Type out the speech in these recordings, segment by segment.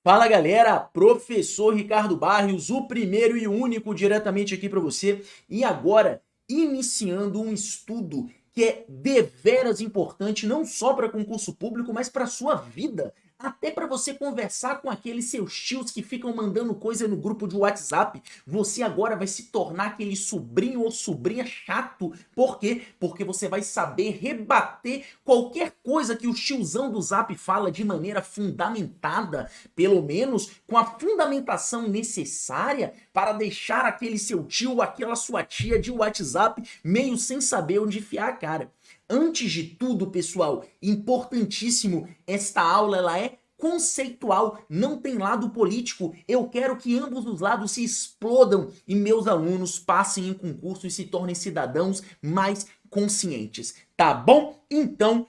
Fala galera, professor Ricardo Barrios, o primeiro e único diretamente aqui para você. E agora, iniciando um estudo que é deveras importante não só para concurso público, mas para sua vida. Até para você conversar com aqueles seus tios que ficam mandando coisa no grupo de WhatsApp. Você agora vai se tornar aquele sobrinho ou sobrinha chato. Por quê? Porque você vai saber rebater qualquer coisa que o tiozão do Zap fala de maneira fundamentada, pelo menos com a fundamentação necessária para deixar aquele seu tio ou aquela sua tia de WhatsApp meio sem saber onde enfiar a cara. Antes de tudo, pessoal, importantíssimo, esta aula ela é conceitual, não tem lado político. Eu quero que ambos os lados se explodam e meus alunos passem em concurso e se tornem cidadãos mais conscientes, tá bom? Então,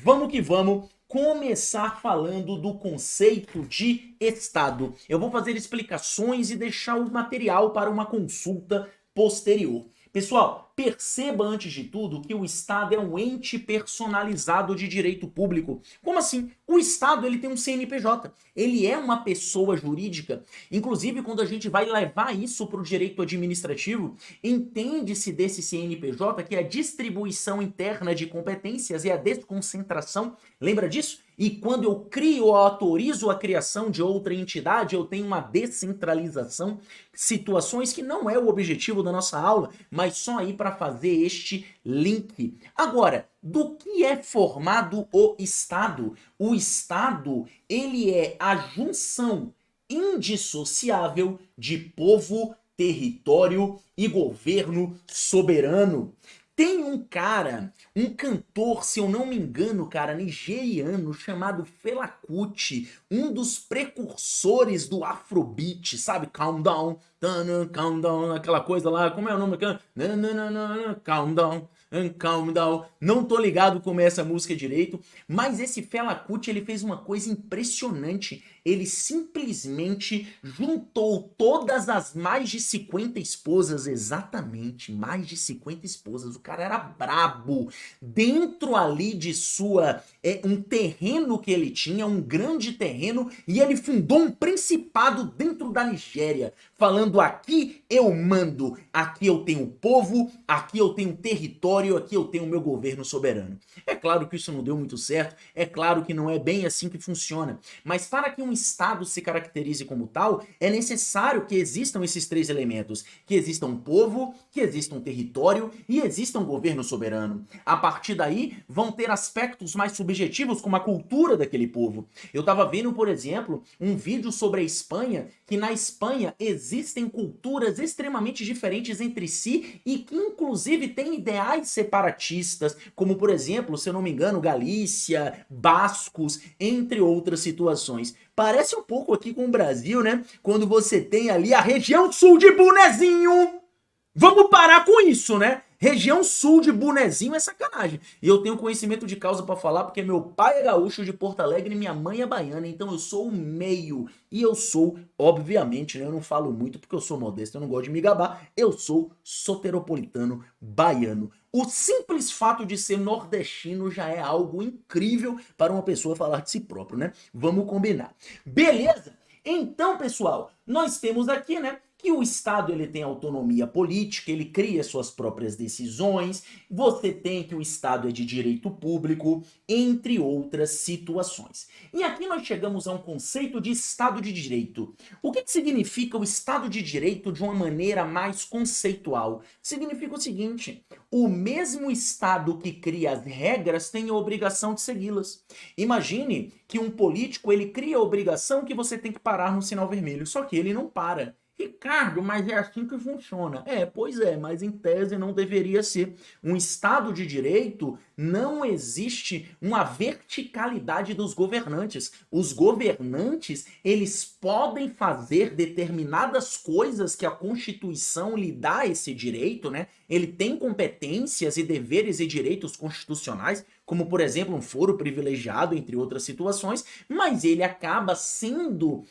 vamos que vamos começar falando do conceito de Estado. Eu vou fazer explicações e deixar o material para uma consulta posterior. Pessoal, perceba antes de tudo que o Estado é um ente personalizado de direito público. Como assim? O Estado ele tem um CNPJ, ele é uma pessoa jurídica. Inclusive, quando a gente vai levar isso para o direito administrativo, entende-se desse CNPJ que é a distribuição interna de competências e a desconcentração. Lembra disso? E quando eu crio ou autorizo a criação de outra entidade, eu tenho uma descentralização, situações que não é o objetivo da nossa aula, mas só aí para fazer este link. Agora, do que é formado o Estado? O Estado, ele é a junção indissociável de povo, território e governo soberano. Tem um cara, um cantor, se eu não me engano, cara, nigeriano, chamado Fela Kuti, um dos precursores do Afrobeat, sabe? Calm down, calm down, aquela coisa lá, como é o nome? Calm down. Calm down. Não tô ligado como é essa música direito, mas esse Fela Kuti, ele fez uma coisa impressionante. Ele simplesmente juntou todas as mais de 50 esposas, exatamente, mais de 50 esposas. O cara era brabo. Dentro ali de um terreno que ele tinha, um grande terreno, e ele fundou um principado dentro da Nigéria, falando: aqui eu mando, aqui eu tenho povo, aqui eu tenho território, aqui eu tenho meu governo soberano. É claro que isso não deu muito certo, é claro que não é bem assim que funciona, mas para que um Estado se caracterize como tal, é necessário que existam esses três elementos, que exista um povo, que exista um território e exista um governo soberano. A partir daí, vão ter aspectos mais subjetivos, como a cultura daquele povo. Eu estava vendo, por exemplo, um vídeo sobre a Espanha, que na Espanha existem culturas extremamente diferentes entre si e que inclusive têm ideais separatistas, como por exemplo, se eu não me engano, Galícia, bascos, entre outras situações. Parece um pouco aqui com o Brasil, né? Quando você tem ali a região sul de Bonezinho. Vamos parar com isso, né? Região sul de Bonezinho é sacanagem. E eu tenho conhecimento de causa pra falar porque meu pai é gaúcho de Porto Alegre e minha mãe é baiana, então eu sou o meio. E eu sou, obviamente, né, eu não falo muito porque eu sou modesto, eu não gosto de me gabar, eu sou soteropolitano baiano. O simples fato de ser nordestino já é algo incrível para uma pessoa falar de si próprio, né? Vamos combinar. Beleza? Então, pessoal, nós temos aqui, né, que o Estado ele tem autonomia política, ele cria suas próprias decisões, você tem que o Estado é de direito público, entre outras situações. E aqui nós chegamos a um conceito de Estado de Direito. O que significa o Estado de Direito de uma maneira mais conceitual? Significa o seguinte: o mesmo Estado que cria as regras tem a obrigação de segui-las. Imagine que um político ele cria a obrigação que você tem que parar no sinal vermelho, só que ele não para. Ricardo, mas é assim que funciona. Pois é, mas em tese não deveria ser. Um Estado de Direito não existe uma verticalidade dos governantes. Os governantes, eles podem fazer determinadas coisas que a Constituição lhe dá esse direito, né? Ele tem competências e deveres e direitos constitucionais, como por exemplo um foro privilegiado, entre outras situações, mas ele acaba sendo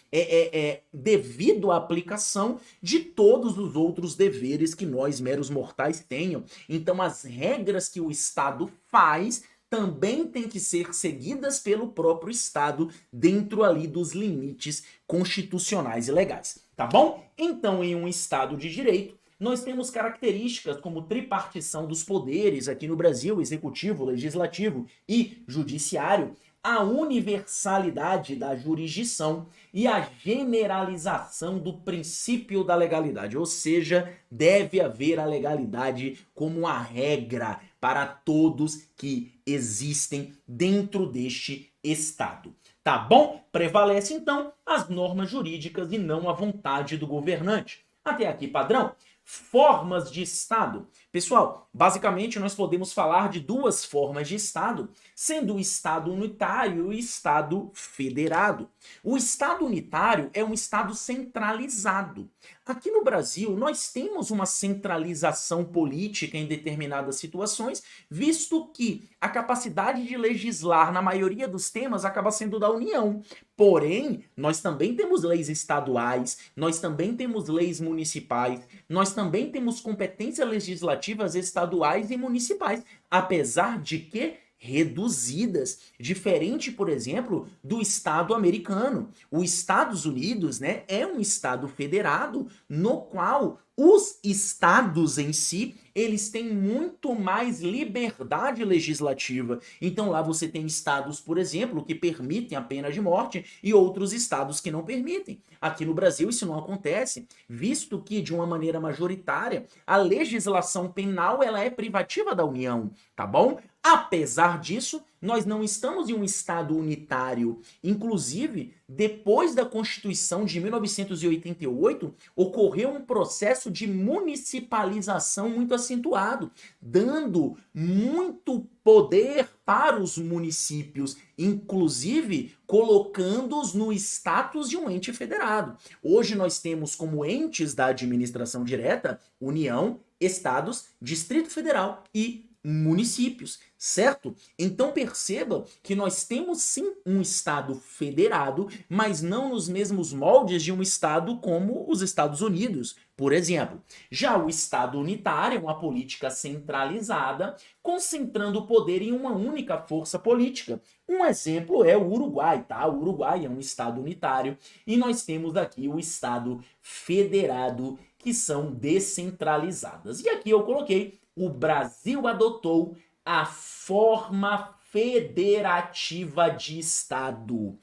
devido à aplicação de todos os outros deveres que nós, meros mortais, tenham. Então as regras que o Estado faz também têm que ser seguidas pelo próprio Estado dentro ali dos limites constitucionais e legais, tá bom? Então, em um Estado de direito, nós temos características como tripartição dos poderes aqui no Brasil, executivo, legislativo e judiciário, a universalidade da jurisdição e a generalização do princípio da legalidade, ou seja, deve haver a legalidade como a regra para todos que existem dentro deste Estado. Tá bom? Prevalece então as normas jurídicas e não a vontade do governante. Até aqui, padrão? Formas de Estado. Pessoal, basicamente nós podemos falar de duas formas de Estado, sendo o Estado unitário e o Estado federado. O Estado unitário é um Estado centralizado. Aqui no Brasil, nós temos uma centralização política em determinadas situações, visto que a capacidade de legislar na maioria dos temas acaba sendo da União. Porém, nós também temos leis estaduais, nós também temos leis municipais, nós também temos competências legislativas estaduais e municipais, apesar de que reduzidas, diferente, por exemplo, do Estado americano. Os Estados Unidos, né, é um Estado federado no qual os estados em si, eles têm muito mais liberdade legislativa. Então lá você tem estados, por exemplo, que permitem a pena de morte e outros estados que não permitem. Aqui no Brasil isso não acontece, visto que, de uma maneira majoritária, a legislação penal ela é privativa da União, tá bom? Apesar disso, nós não estamos em um Estado unitário. Inclusive, depois da Constituição de 1988, ocorreu um processo de municipalização muito acentuado, dando muito poder para os municípios, inclusive colocando-os no status de um ente federado. Hoje nós temos como entes da administração direta União, Estados, Distrito Federal e municípios, certo? Então perceba que nós temos sim um Estado federado, mas não nos mesmos moldes de um Estado como os Estados Unidos, por exemplo. Já o Estado unitário é uma política centralizada, concentrando o poder em uma única força política. Um exemplo é o Uruguai, tá? O Uruguai é um Estado unitário e nós temos aqui o Estado federado, que são descentralizadas. E aqui eu coloquei: o Brasil adotou a forma federativa de Estado.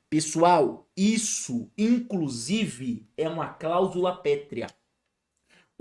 Pessoal, isso, inclusive, é uma cláusula pétrea.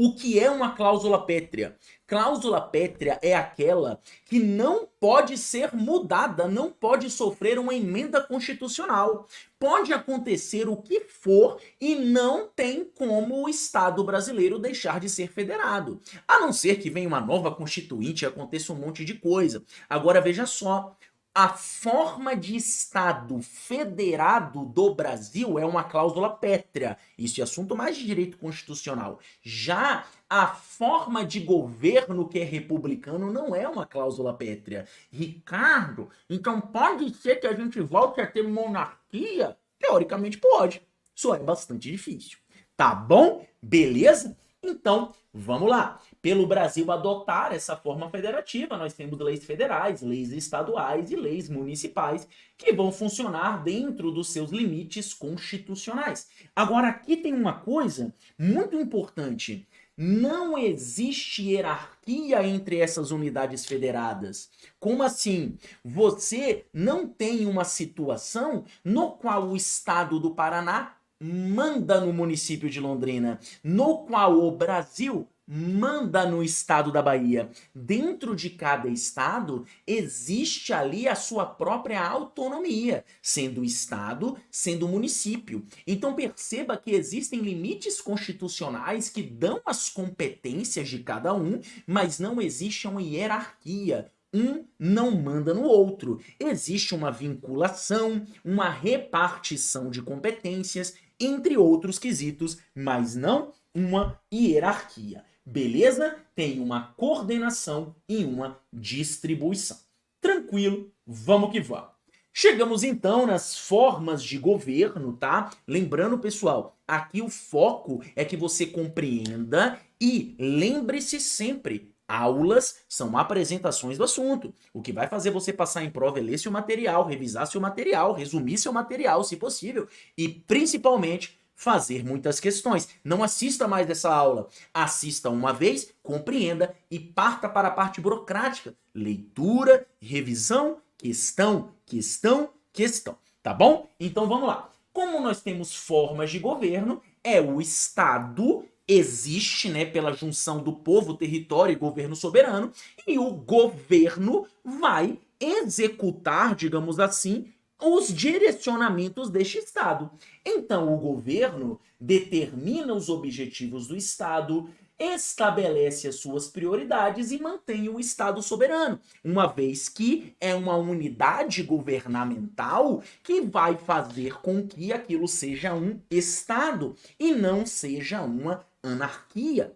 O que é uma cláusula pétrea? Cláusula pétrea é aquela que não pode ser mudada, não pode sofrer uma emenda constitucional. Pode acontecer o que for e não tem como o Estado brasileiro deixar de ser federado. A não ser que venha uma nova constituinte e aconteça um monte de coisa. Agora veja só. A forma de Estado federado do Brasil é uma cláusula pétrea. Isso é assunto mais de direito constitucional. Já a forma de governo que é republicano não é uma cláusula pétrea. Ricardo, então pode ser que a gente volte a ter monarquia? Teoricamente pode. Só é bastante difícil. Tá bom? Beleza? Então, vamos lá. Pelo Brasil adotar essa forma federativa, nós temos leis federais, leis estaduais e leis municipais que vão funcionar dentro dos seus limites constitucionais. Agora, aqui tem uma coisa muito importante. Não existe hierarquia entre essas unidades federadas. Como assim? Você não tem uma situação no qual o Estado do Paraná manda no município de Londrina, no qual o Brasil manda no estado da Bahia. Dentro de cada estado existe ali a sua própria autonomia, sendo estado, sendo município. Então perceba que existem limites constitucionais que dão as competências de cada um, mas não existe uma hierarquia. Um não manda no outro. Existe uma vinculação, uma repartição de competências, entre outros quesitos, mas não uma hierarquia. Beleza? Tem uma coordenação e uma distribuição. Tranquilo? Vamos que vamos. Chegamos então nas formas de governo, tá? Lembrando, pessoal, aqui o foco é que você compreenda e lembre-se sempre, Aulas são apresentações do assunto. O que vai fazer você passar em prova é ler seu material, revisar seu material, resumir seu material, se possível, e principalmente fazer muitas questões. Não assista mais essa aula. Assista uma vez, compreenda e parta para a parte burocrática. Leitura, revisão, questão, questão, questão. Tá bom? Então vamos lá. Como nós temos formas de governo, é o Estado, existe, né, pela junção do povo, território e governo soberano, e o governo vai executar, digamos assim, os direcionamentos deste Estado. Então, o governo determina os objetivos do Estado, estabelece as suas prioridades e mantém o Estado soberano, uma vez que é uma unidade governamental que vai fazer com que aquilo seja um Estado e não seja uma anarquia.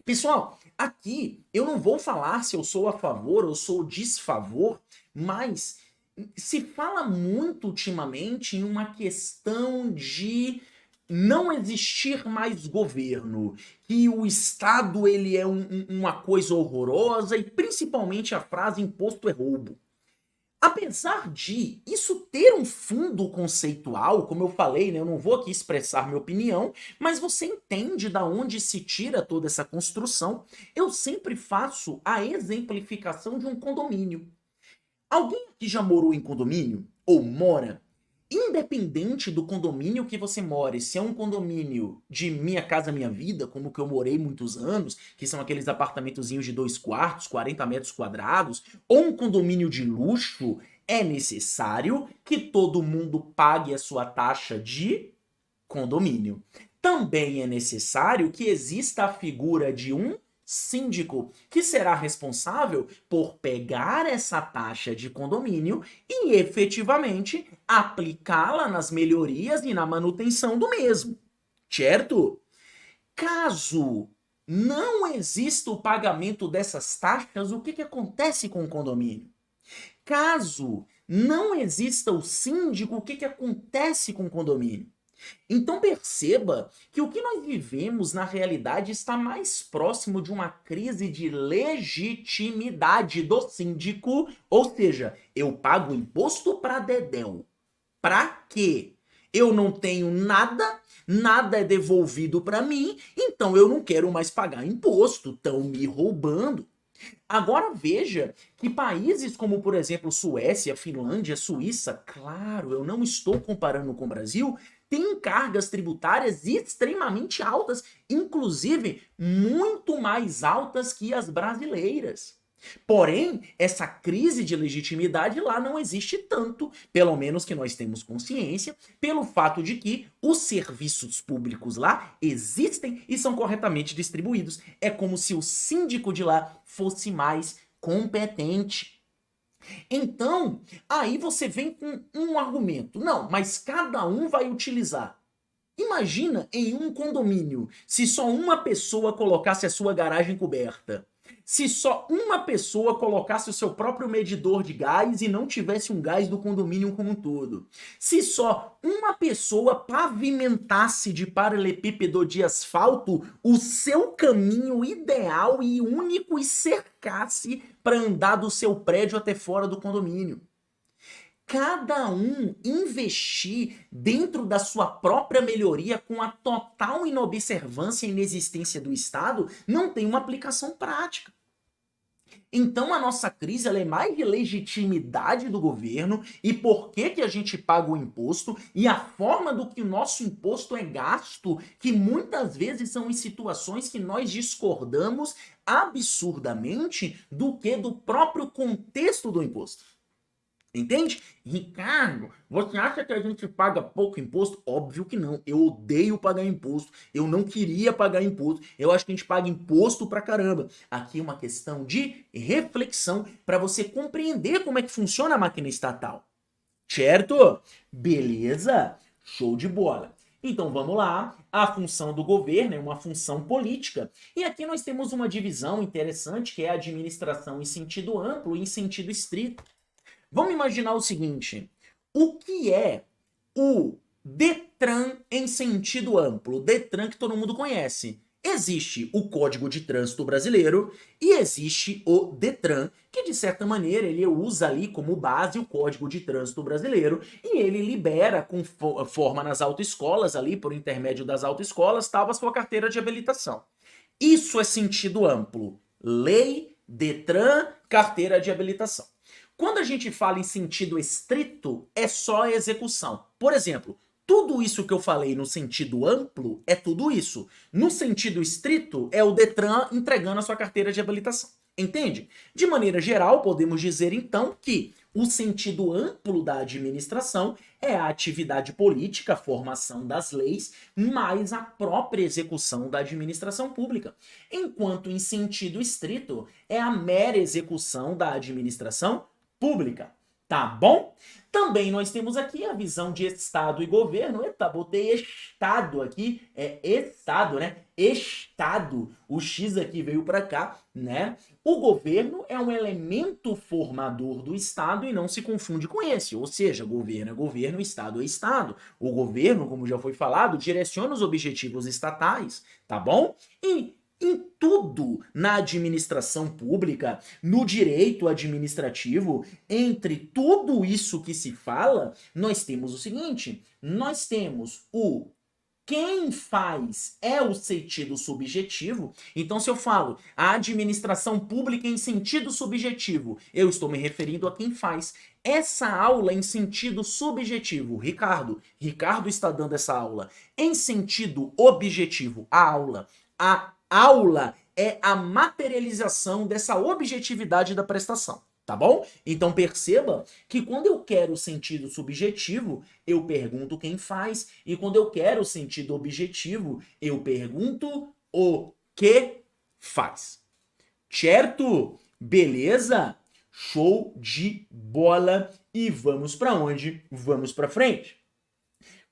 Pessoal, aqui eu não vou falar se eu sou a favor ou sou desfavor, mas se fala muito ultimamente em uma questão de não existir mais governo, que o Estado ele é uma coisa horrorosa e principalmente a frase imposto é roubo. Apesar de isso ter um fundo conceitual, como eu falei, né, eu não vou aqui expressar minha opinião, mas você entende da onde se tira toda essa construção, eu sempre faço a exemplificação de um condomínio. Alguém aqui já morou em condomínio? Ou mora? Independente do condomínio que você more, se é um condomínio de Minha Casa Minha Vida, como que eu morei muitos anos, que são aqueles apartamentozinhos de 2 quartos, 40 metros quadrados, ou um condomínio de luxo, é necessário que todo mundo pague a sua taxa de condomínio. Também é necessário que exista a figura de um síndico, que será responsável por pegar essa taxa de condomínio e efetivamente aplicá-la nas melhorias e na manutenção do mesmo, certo? Caso não exista o pagamento dessas taxas, o que acontece com o condomínio? Caso não exista o síndico, o que acontece com o condomínio? Então perceba que o que nós vivemos na realidade está mais próximo de uma crise de legitimidade do síndico, ou seja, eu pago imposto para dedéu. Para quê? Eu não tenho nada, nada é devolvido para mim, então eu não quero mais pagar imposto, estão me roubando. Agora veja que países como, por exemplo, Suécia, Finlândia, Suíça, claro, eu não estou comparando com o Brasil, têm cargas tributárias extremamente altas, inclusive muito mais altas que as brasileiras. Porém, essa crise de legitimidade lá não existe tanto, pelo menos que nós temos consciência, pelo fato de que os serviços públicos lá existem e são corretamente distribuídos. É como se o síndico de lá fosse mais competente. Então, aí você vem com um argumento. Não, mas cada um vai utilizar. Imagina em um condomínio, se só uma pessoa colocasse a sua garagem coberta. Se só uma pessoa colocasse o seu próprio medidor de gás e não tivesse um gás do condomínio como um todo. Se só uma pessoa pavimentasse de paralelepípedo de asfalto o seu caminho ideal e único e cercasse para andar do seu prédio até fora do condomínio. Cada um investir dentro da sua própria melhoria com a total inobservância e inexistência do Estado não tem uma aplicação prática. Então a nossa crise ela é mais de legitimidade do governo e por que a gente paga o imposto e a forma do que o nosso imposto é gasto, que muitas vezes são em situações que nós discordamos absurdamente do que do próprio contexto do imposto. Entende? Ricardo, você acha que a gente paga pouco imposto? Óbvio que não. Eu odeio pagar imposto. Eu não queria pagar imposto. Eu acho que a gente paga imposto pra caramba. Aqui é uma questão de reflexão para você compreender como é que funciona a máquina estatal. Certo? Beleza? Show de bola. Então vamos lá. A função do governo é uma função política. E aqui nós temos uma divisão interessante que é a administração em sentido amplo e em sentido estrito. Vamos imaginar o seguinte, o que é o Detran em sentido amplo? O Detran que todo mundo conhece. Existe o Código de Trânsito Brasileiro e existe o Detran, que de certa maneira ele usa ali como base o Código de Trânsito Brasileiro e ele libera com forma nas autoescolas ali, por intermédio das autoescolas, tal, a sua carteira de habilitação. Isso é sentido amplo. Lei, Detran, carteira de habilitação. Quando a gente fala em sentido estrito, é só a execução. Por exemplo, tudo isso que eu falei no sentido amplo é tudo isso. No sentido estrito, é o Detran entregando a sua carteira de habilitação. Entende? De maneira geral, podemos dizer então que o sentido amplo da administração é a atividade política, a formação das leis, mais a própria execução da administração pública. Enquanto em sentido estrito é a mera execução da administração pública. Tá bom? Também nós temos aqui a visão de Estado e governo. Eita, botei Estado aqui. É Estado, né? Estado. O X aqui veio para cá, né? O governo é um elemento formador do Estado e não se confunde com esse. Ou seja, governo é governo, Estado é Estado. O governo, como já foi falado, direciona os objetivos estatais, tá bom? E em tudo na administração pública, no direito administrativo, entre tudo isso que se fala, nós temos o seguinte: nós temos o quem faz é o sentido subjetivo. Então, se eu falo a administração pública em sentido subjetivo, eu estou me referindo a quem faz. Essa aula em sentido subjetivo, Ricardo está dando essa aula. Em sentido objetivo, a aula é a materialização dessa objetividade da prestação, tá bom? Então perceba que quando eu quero o sentido subjetivo, eu pergunto quem faz, e quando eu quero o sentido objetivo, eu pergunto o que faz. Certo? Beleza? Show de bola! E vamos para onde? Vamos para frente.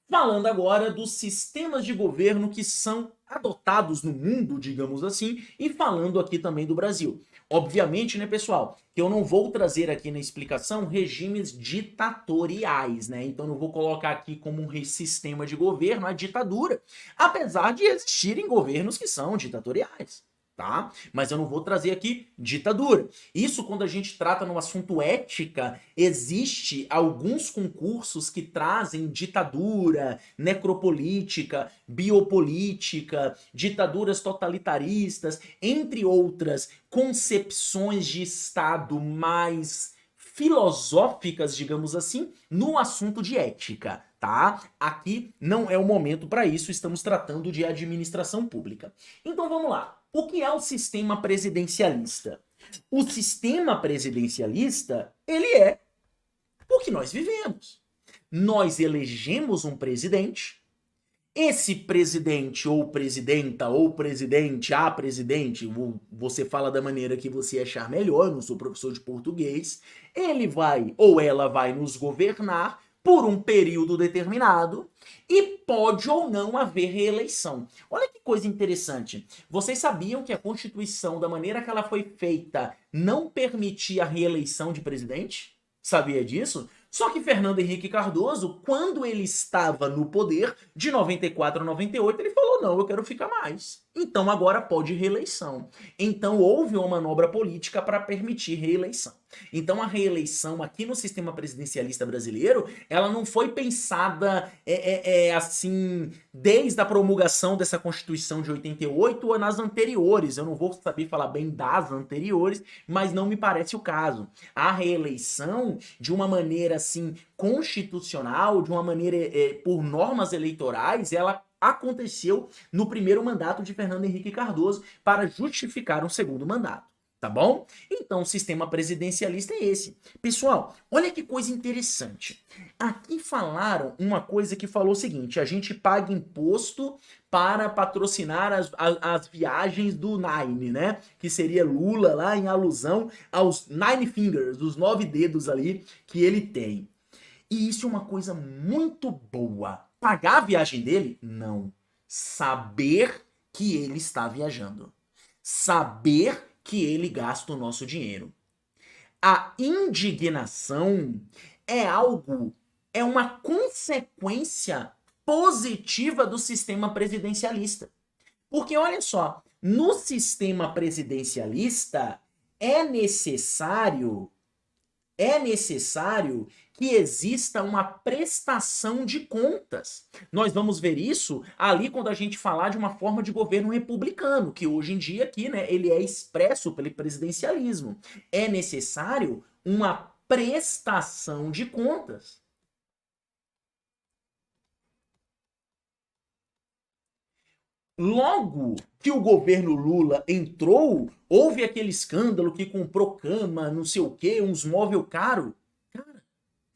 Falando agora dos sistemas de governo que são adotados no mundo, digamos assim, e falando aqui também do Brasil. Obviamente, né, pessoal, que eu não vou trazer aqui na explicação regimes ditatoriais, né? Então não vou colocar aqui como um sistema de governo a ditadura, apesar de existirem governos que são ditatoriais. Tá? Mas eu não vou trazer aqui ditadura. Isso quando a gente trata no assunto ética, existe alguns concursos que trazem ditadura, necropolítica, biopolítica, ditaduras totalitaristas, entre outras concepções de Estado mais filosóficas, digamos assim, no assunto de ética, tá? Aqui não é o momento para isso, estamos tratando de administração pública. Então vamos lá. O que é o sistema presidencialista? O sistema presidencialista, ele é o que nós vivemos. Nós elegemos um presidente, esse presidente ou presidenta ou presidente, a presidente, você fala da maneira que você achar melhor, eu não sou professor de português, ele vai ou ela vai nos governar por um período determinado e pode ou não haver reeleição. Olha que coisa interessante. Vocês sabiam que a Constituição, da maneira que ela foi feita, não permitia a reeleição de presidente? Sabia disso? Só que Fernando Henrique Cardoso, quando ele estava no poder, de 94 a 98, ele falou, não, eu quero ficar mais. Então agora pode reeleição. Então houve uma manobra política para permitir reeleição. Então a reeleição aqui no sistema presidencialista brasileiro, ela não foi pensada assim, desde a promulgação dessa Constituição de 88 ou nas anteriores. Eu não vou saber falar bem das anteriores, mas não me parece o caso. A reeleição, de uma maneira assim constitucional, de uma maneira por normas eleitorais, ela aconteceu no primeiro mandato de Fernando Henrique Cardoso para justificar um segundo mandato, tá bom? Então, o sistema presidencialista é esse. Pessoal, olha que coisa interessante. Aqui falaram uma coisa que falou o seguinte, a gente paga imposto para patrocinar as viagens do Nine, né? Que seria Lula lá em alusão aos Nine Fingers, os 9 dedos ali que ele tem. E isso é uma coisa muito boa. Pagar a viagem dele? Não. Saber que ele está viajando. Saber que ele gasta o nosso dinheiro. A indignação é uma consequência positiva do sistema presidencialista. Porque olha só, no sistema presidencialista é necessário é necessário que exista uma prestação de contas. Nós vamos ver isso ali quando a gente falar de uma forma de governo republicano, que hoje em dia aqui, né, ele é expresso pelo presidencialismo. É necessário uma prestação de contas. Logo que o governo Lula entrou, houve aquele escândalo que comprou cama, não sei o quê, uns móvel caro. Cara,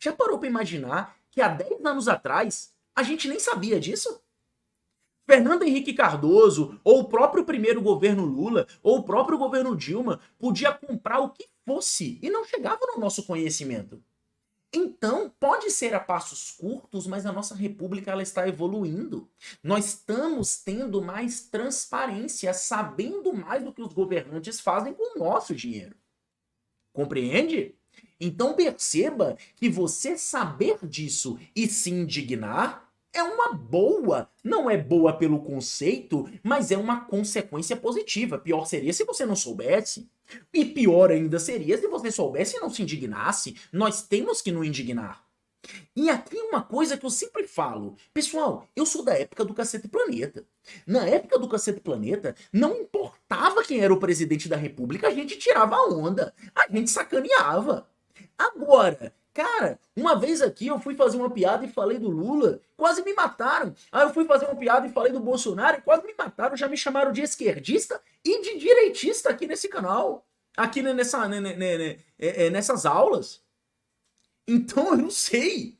já parou para imaginar que há 10 anos atrás a gente nem sabia disso? Fernando Henrique Cardoso, ou o próprio primeiro governo Lula, ou o próprio governo Dilma, podia comprar o que fosse e não chegava no nosso conhecimento. Então, pode ser a passos curtos, mas a nossa república ela está evoluindo. Nós estamos tendo mais transparência, sabendo mais do que os governantes fazem com o nosso dinheiro. Compreende? Então perceba que você saber disso e se indignar é uma boa. Não é boa pelo conceito, mas é uma consequência positiva. Pior seria se você não soubesse. E pior ainda seria se você soubesse e não se indignasse. Nós temos que nos indignar. E aqui uma coisa que eu sempre falo. Pessoal, eu sou da época do Cacete Planeta. Na época do Cacete Planeta, não importava quem era o presidente da república, a gente tirava a onda. A gente sacaneava. Agora, cara, uma vez aqui eu fui fazer uma piada e falei do Lula, quase me mataram. Aí eu fui fazer uma piada e falei do Bolsonaro e quase me mataram. Já me chamaram de esquerdista e de direitista aqui nesse canal. Aqui nessas aulas. Então eu não sei.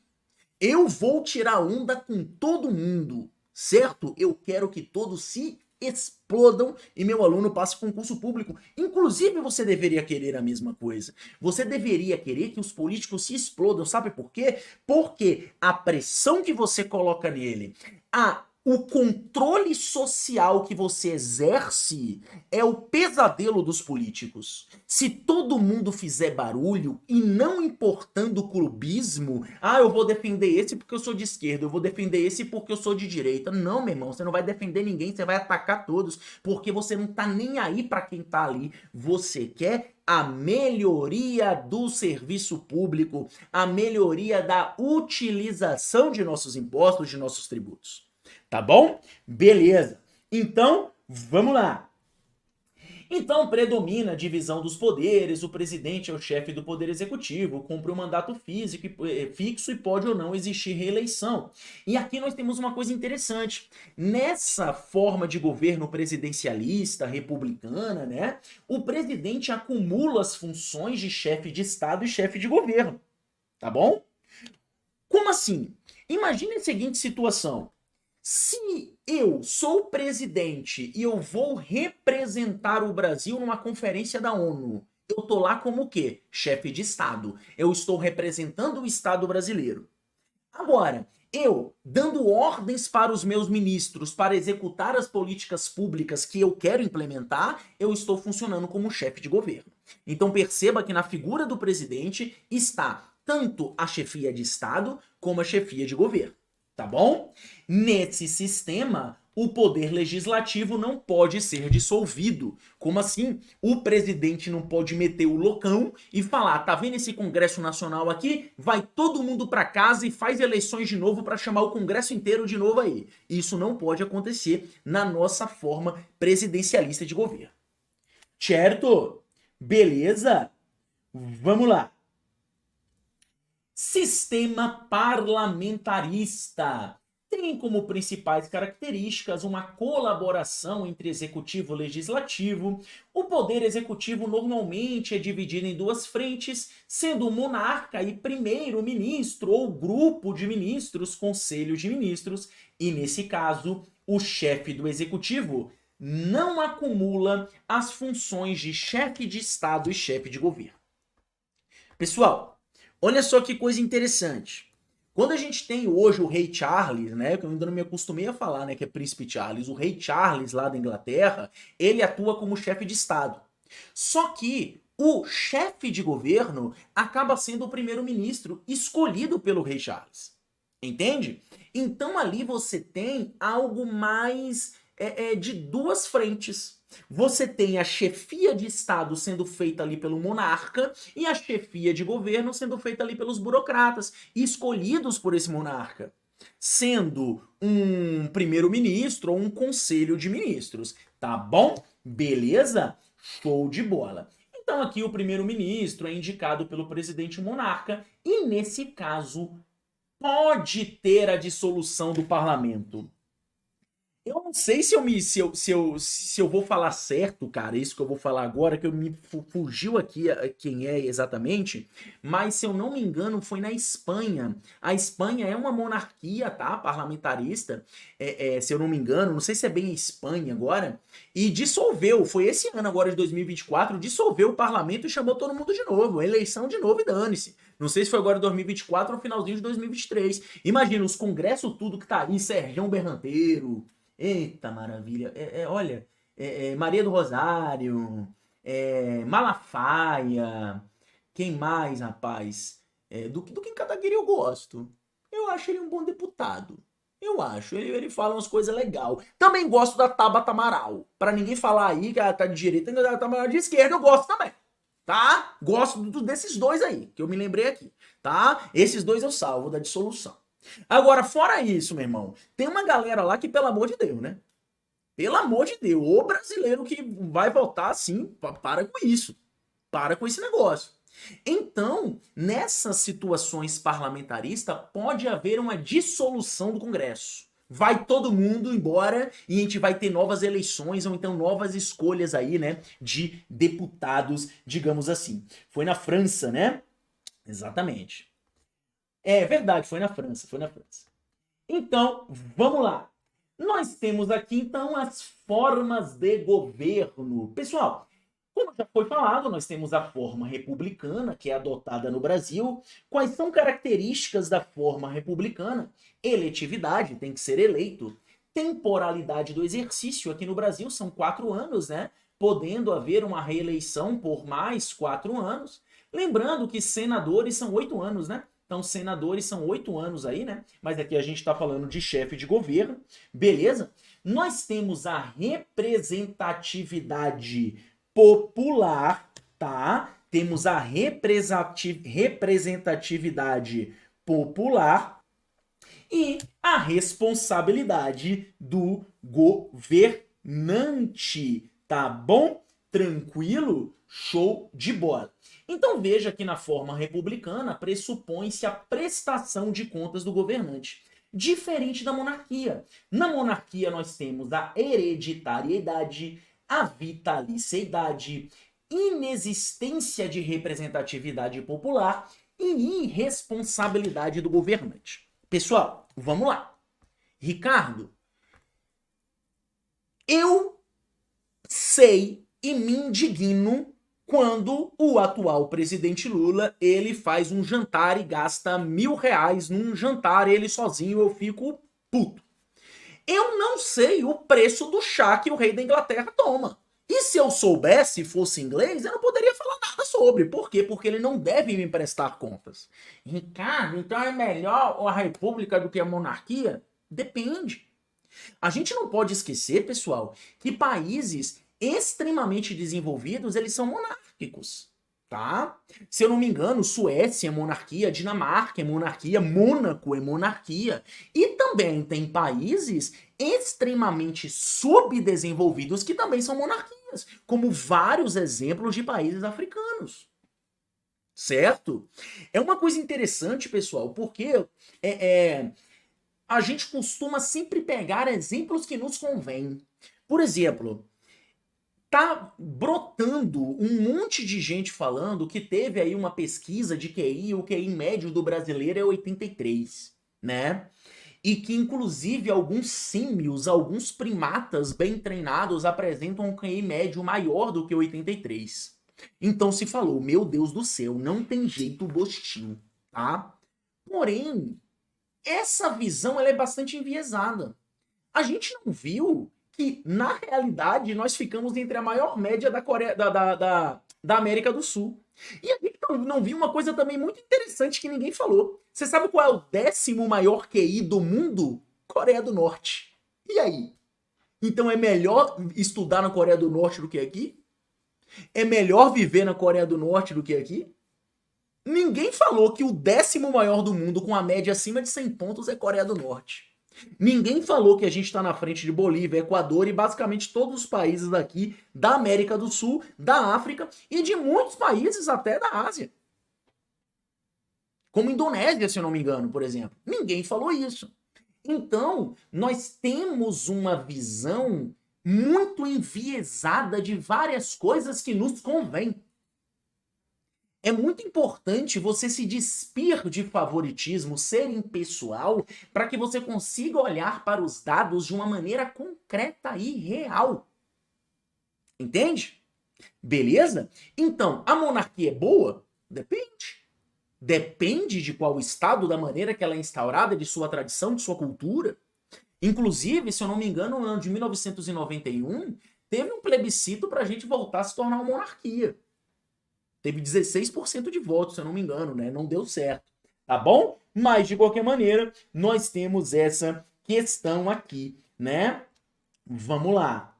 Eu vou tirar onda com todo mundo, certo? Eu quero que todos se explodam e meu aluno passe concurso público. Inclusive, você deveria querer a mesma coisa. Você deveria querer que os políticos se explodam. Sabe por quê? Porque a pressão que você coloca nele, o controle social que você exerce é o pesadelo dos políticos. Se todo mundo fizer barulho e não importando o clubismo, eu vou defender esse porque eu sou de esquerda, eu vou defender esse porque eu sou de direita. Não, meu irmão, você não vai defender ninguém, você vai atacar todos, porque você não tá nem aí para quem tá ali. Você quer a melhoria do serviço público, a melhoria da utilização de nossos impostos, de nossos tributos. Tá bom? Beleza. Então, vamos lá. Então, predomina a divisão dos poderes, o presidente é o chefe do poder executivo, cumpre um mandato fixo e pode ou não existir reeleição. E aqui nós temos uma coisa interessante. Nessa forma de governo presidencialista, republicana, né, o presidente acumula as funções de chefe de Estado e chefe de governo. Tá bom? Como assim? Imagine a seguinte situação. Se eu sou presidente e eu vou representar o Brasil numa conferência da ONU, eu tô lá como o quê? Chefe de Estado. Eu estou representando o Estado brasileiro. Agora, eu dando ordens para os meus ministros para executar as políticas públicas que eu quero implementar, eu estou funcionando como chefe de governo. Então perceba que na figura do presidente está tanto a chefia de Estado como a chefia de governo. Tá bom? Nesse sistema, o poder legislativo não pode ser dissolvido. Como assim? O presidente não pode meter o loucão e falar, tá vendo esse Congresso Nacional aqui? Vai todo mundo para casa e faz eleições de novo para chamar o Congresso inteiro de novo aí. Isso não pode acontecer na nossa forma presidencialista de governo. Certo? Beleza? Vamos lá. Sistema parlamentarista. Tem como principais características uma colaboração entre executivo e legislativo. O poder executivo normalmente é dividido em duas frentes, sendo o monarca e primeiro-ministro ou grupo de ministros, conselho de ministros, e nesse caso, o chefe do executivo não acumula as funções de chefe de Estado e chefe de governo. Pessoal, olha só que coisa interessante. Quando a gente tem hoje o rei Charles, né, que eu ainda não me acostumei a falar, né, que é príncipe Charles, o rei Charles lá da Inglaterra, ele atua como chefe de Estado. Só que o chefe de governo acaba sendo o primeiro-ministro escolhido pelo rei Charles. Entende? Então ali você tem algo mais de duas frentes. Você tem a chefia de Estado sendo feita ali pelo monarca e a chefia de governo sendo feita ali pelos burocratas, escolhidos por esse monarca, sendo um primeiro-ministro ou um conselho de ministros. Tá bom? Beleza? Show de bola. Então aqui o primeiro-ministro é indicado pelo presidente monarca e, nesse caso, pode ter a dissolução do parlamento. Eu não sei se eu vou falar certo, cara, isso que eu vou falar agora, que me fugiu aqui quem é exatamente, mas se eu não me engano foi na Espanha. A Espanha é uma monarquia, tá, parlamentarista, se eu não me engano, não sei se é bem a Espanha agora, e dissolveu, foi esse ano agora de 2024, dissolveu o parlamento e chamou todo mundo de novo, eleição de novo e dane-se. Não sei se foi agora em 2024 ou finalzinho de 2023. Imagina, os congressos tudo que tá aí, Sergião Berranteiro... Eita maravilha, olha, Maria do Rosário, Malafaia, quem mais, rapaz? Do Kim Kataguiri eu gosto. Eu acho ele um bom deputado. Eu acho, ele fala umas coisas legais. Também gosto da Tabata Amaral. Pra ninguém falar aí que ela tá de direita e ela tá de esquerda, eu gosto também. Tá? Gosto desses dois aí, que eu me lembrei aqui. Tá? Esses dois eu salvo da dissolução. Agora, fora isso, meu irmão, tem uma galera lá que, pelo amor de Deus, né? Pelo amor de Deus, o brasileiro que vai votar assim, para com isso. Para com esse negócio. Então, nessas situações parlamentaristas, pode haver uma dissolução do Congresso. Vai todo mundo embora e a gente vai ter novas eleições ou então novas escolhas aí, né, de deputados, digamos assim. Foi na França, né? Exatamente. É verdade, foi na França, foi na França. Então, vamos lá. Nós temos aqui, então, as formas de governo. Pessoal, como já foi falado, nós temos a forma republicana, que é adotada no Brasil. Quais são características da forma republicana? Eletividade, tem que ser eleito. Temporalidade do exercício, aqui no Brasil são 4 anos, né? Podendo haver uma reeleição por mais 4 anos. Lembrando que senadores são 8 anos, né? Então, senadores são 8 anos aí, né? Mas aqui a gente está falando de chefe de governo, beleza? Nós temos a representatividade popular, tá? Temos a representatividade popular e a responsabilidade do governante, tá bom? Tranquilo? Show de bola. Então veja que na forma republicana pressupõe-se a prestação de contas do governante, diferente da monarquia. Na monarquia nós temos a hereditariedade, a vitaliciedade, inexistência de representatividade popular e irresponsabilidade do governante. Pessoal, vamos lá. Ricardo, eu sei e me indigno quando o atual presidente Lula, ele faz um jantar e gasta R$1.000 num jantar, ele sozinho, eu fico puto. Eu não sei o preço do chá que o rei da Inglaterra toma. E se eu soubesse, fosse inglês, eu não poderia falar nada sobre. Por quê? Porque ele não deve me prestar contas. Ricardo, então é melhor a república do que a monarquia? Depende. A gente não pode esquecer, pessoal, que países extremamente desenvolvidos, eles são monárquicos, tá? Se eu não me engano, Suécia é monarquia, Dinamarca é monarquia, Mônaco é monarquia. E também tem países extremamente subdesenvolvidos que também são monarquias, como vários exemplos de países africanos. Certo? É uma coisa interessante, pessoal, porque a gente costuma sempre pegar exemplos que nos convêm. Por exemplo, tá brotando um monte de gente falando que teve aí uma pesquisa de QI, o QI médio do brasileiro é 83, né? E que, inclusive, alguns símios, alguns primatas bem treinados apresentam um QI médio maior do que 83. Então se falou, meu Deus do céu, não tem jeito bostinho, tá? Porém, essa visão ela é bastante enviesada. A gente não viu que, na realidade, nós ficamos entre a maior média da América do Sul. E a gente não viu uma coisa também muito interessante que ninguém falou. Você sabe qual é o 10º maior QI do mundo? Coreia do Norte. E aí? Então é melhor estudar na Coreia do Norte do que aqui? É melhor viver na Coreia do Norte do que aqui? Ninguém falou que o 10º maior do mundo com a média acima de 100 pontos é Coreia do Norte. Ninguém falou que a gente está na frente de Bolívia, Equador e basicamente todos os países daqui da América do Sul, da África e de muitos países até da Ásia. Como Indonésia, se eu não me engano, por exemplo. Ninguém falou isso. Então, nós temos uma visão muito enviesada de várias coisas que nos convêm. É muito importante você se despir de favoritismo, ser impessoal, para que você consiga olhar para os dados de uma maneira concreta e real. Entende? Beleza? Então, a monarquia é boa? Depende. Depende de qual estado, da maneira que ela é instaurada, de sua tradição, de sua cultura. Inclusive, se eu não me engano, no ano de 1991, teve um plebiscito para a gente voltar a se tornar uma monarquia. Teve 16% de votos, se eu não me engano, né? Não deu certo, tá bom? Mas, de qualquer maneira, nós temos essa questão aqui, né? Vamos lá.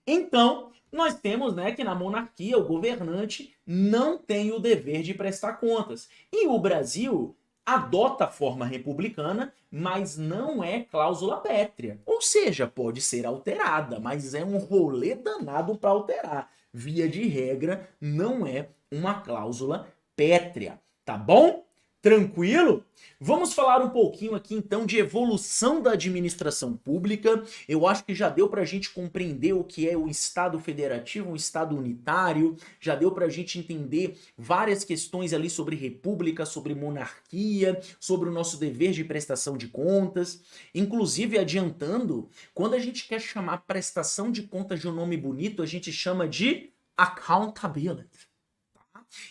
Então, nós temos, né, que na monarquia o governante não tem o dever de prestar contas. E o Brasil adota a forma republicana, mas não é cláusula pétrea. Ou seja, pode ser alterada, mas é um rolê danado para alterar. Via de regra, não é uma cláusula pétrea, tá bom? Tranquilo? Vamos falar um pouquinho aqui então de evolução da administração pública. Eu acho que já deu para a gente compreender o que é o Estado federativo, um Estado unitário, já deu para a gente entender várias questões ali sobre república, sobre monarquia, sobre o nosso dever de prestação de contas. Inclusive, adiantando, quando a gente quer chamar prestação de contas de um nome bonito, a gente chama de accountability.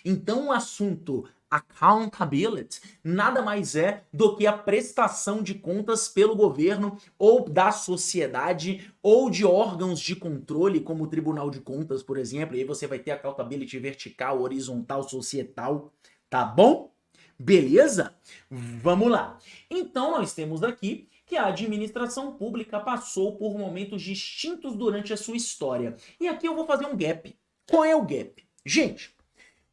Então, o assunto accountability nada mais é do que a prestação de contas pelo governo ou da sociedade ou de órgãos de controle, como o Tribunal de Contas, por exemplo. E aí você vai ter accountability vertical, horizontal, societal, tá bom? Beleza? Vamos lá. Então, nós temos aqui que a administração pública passou por momentos distintos durante a sua história. E aqui eu vou fazer um gap. Qual é o gap? Gente,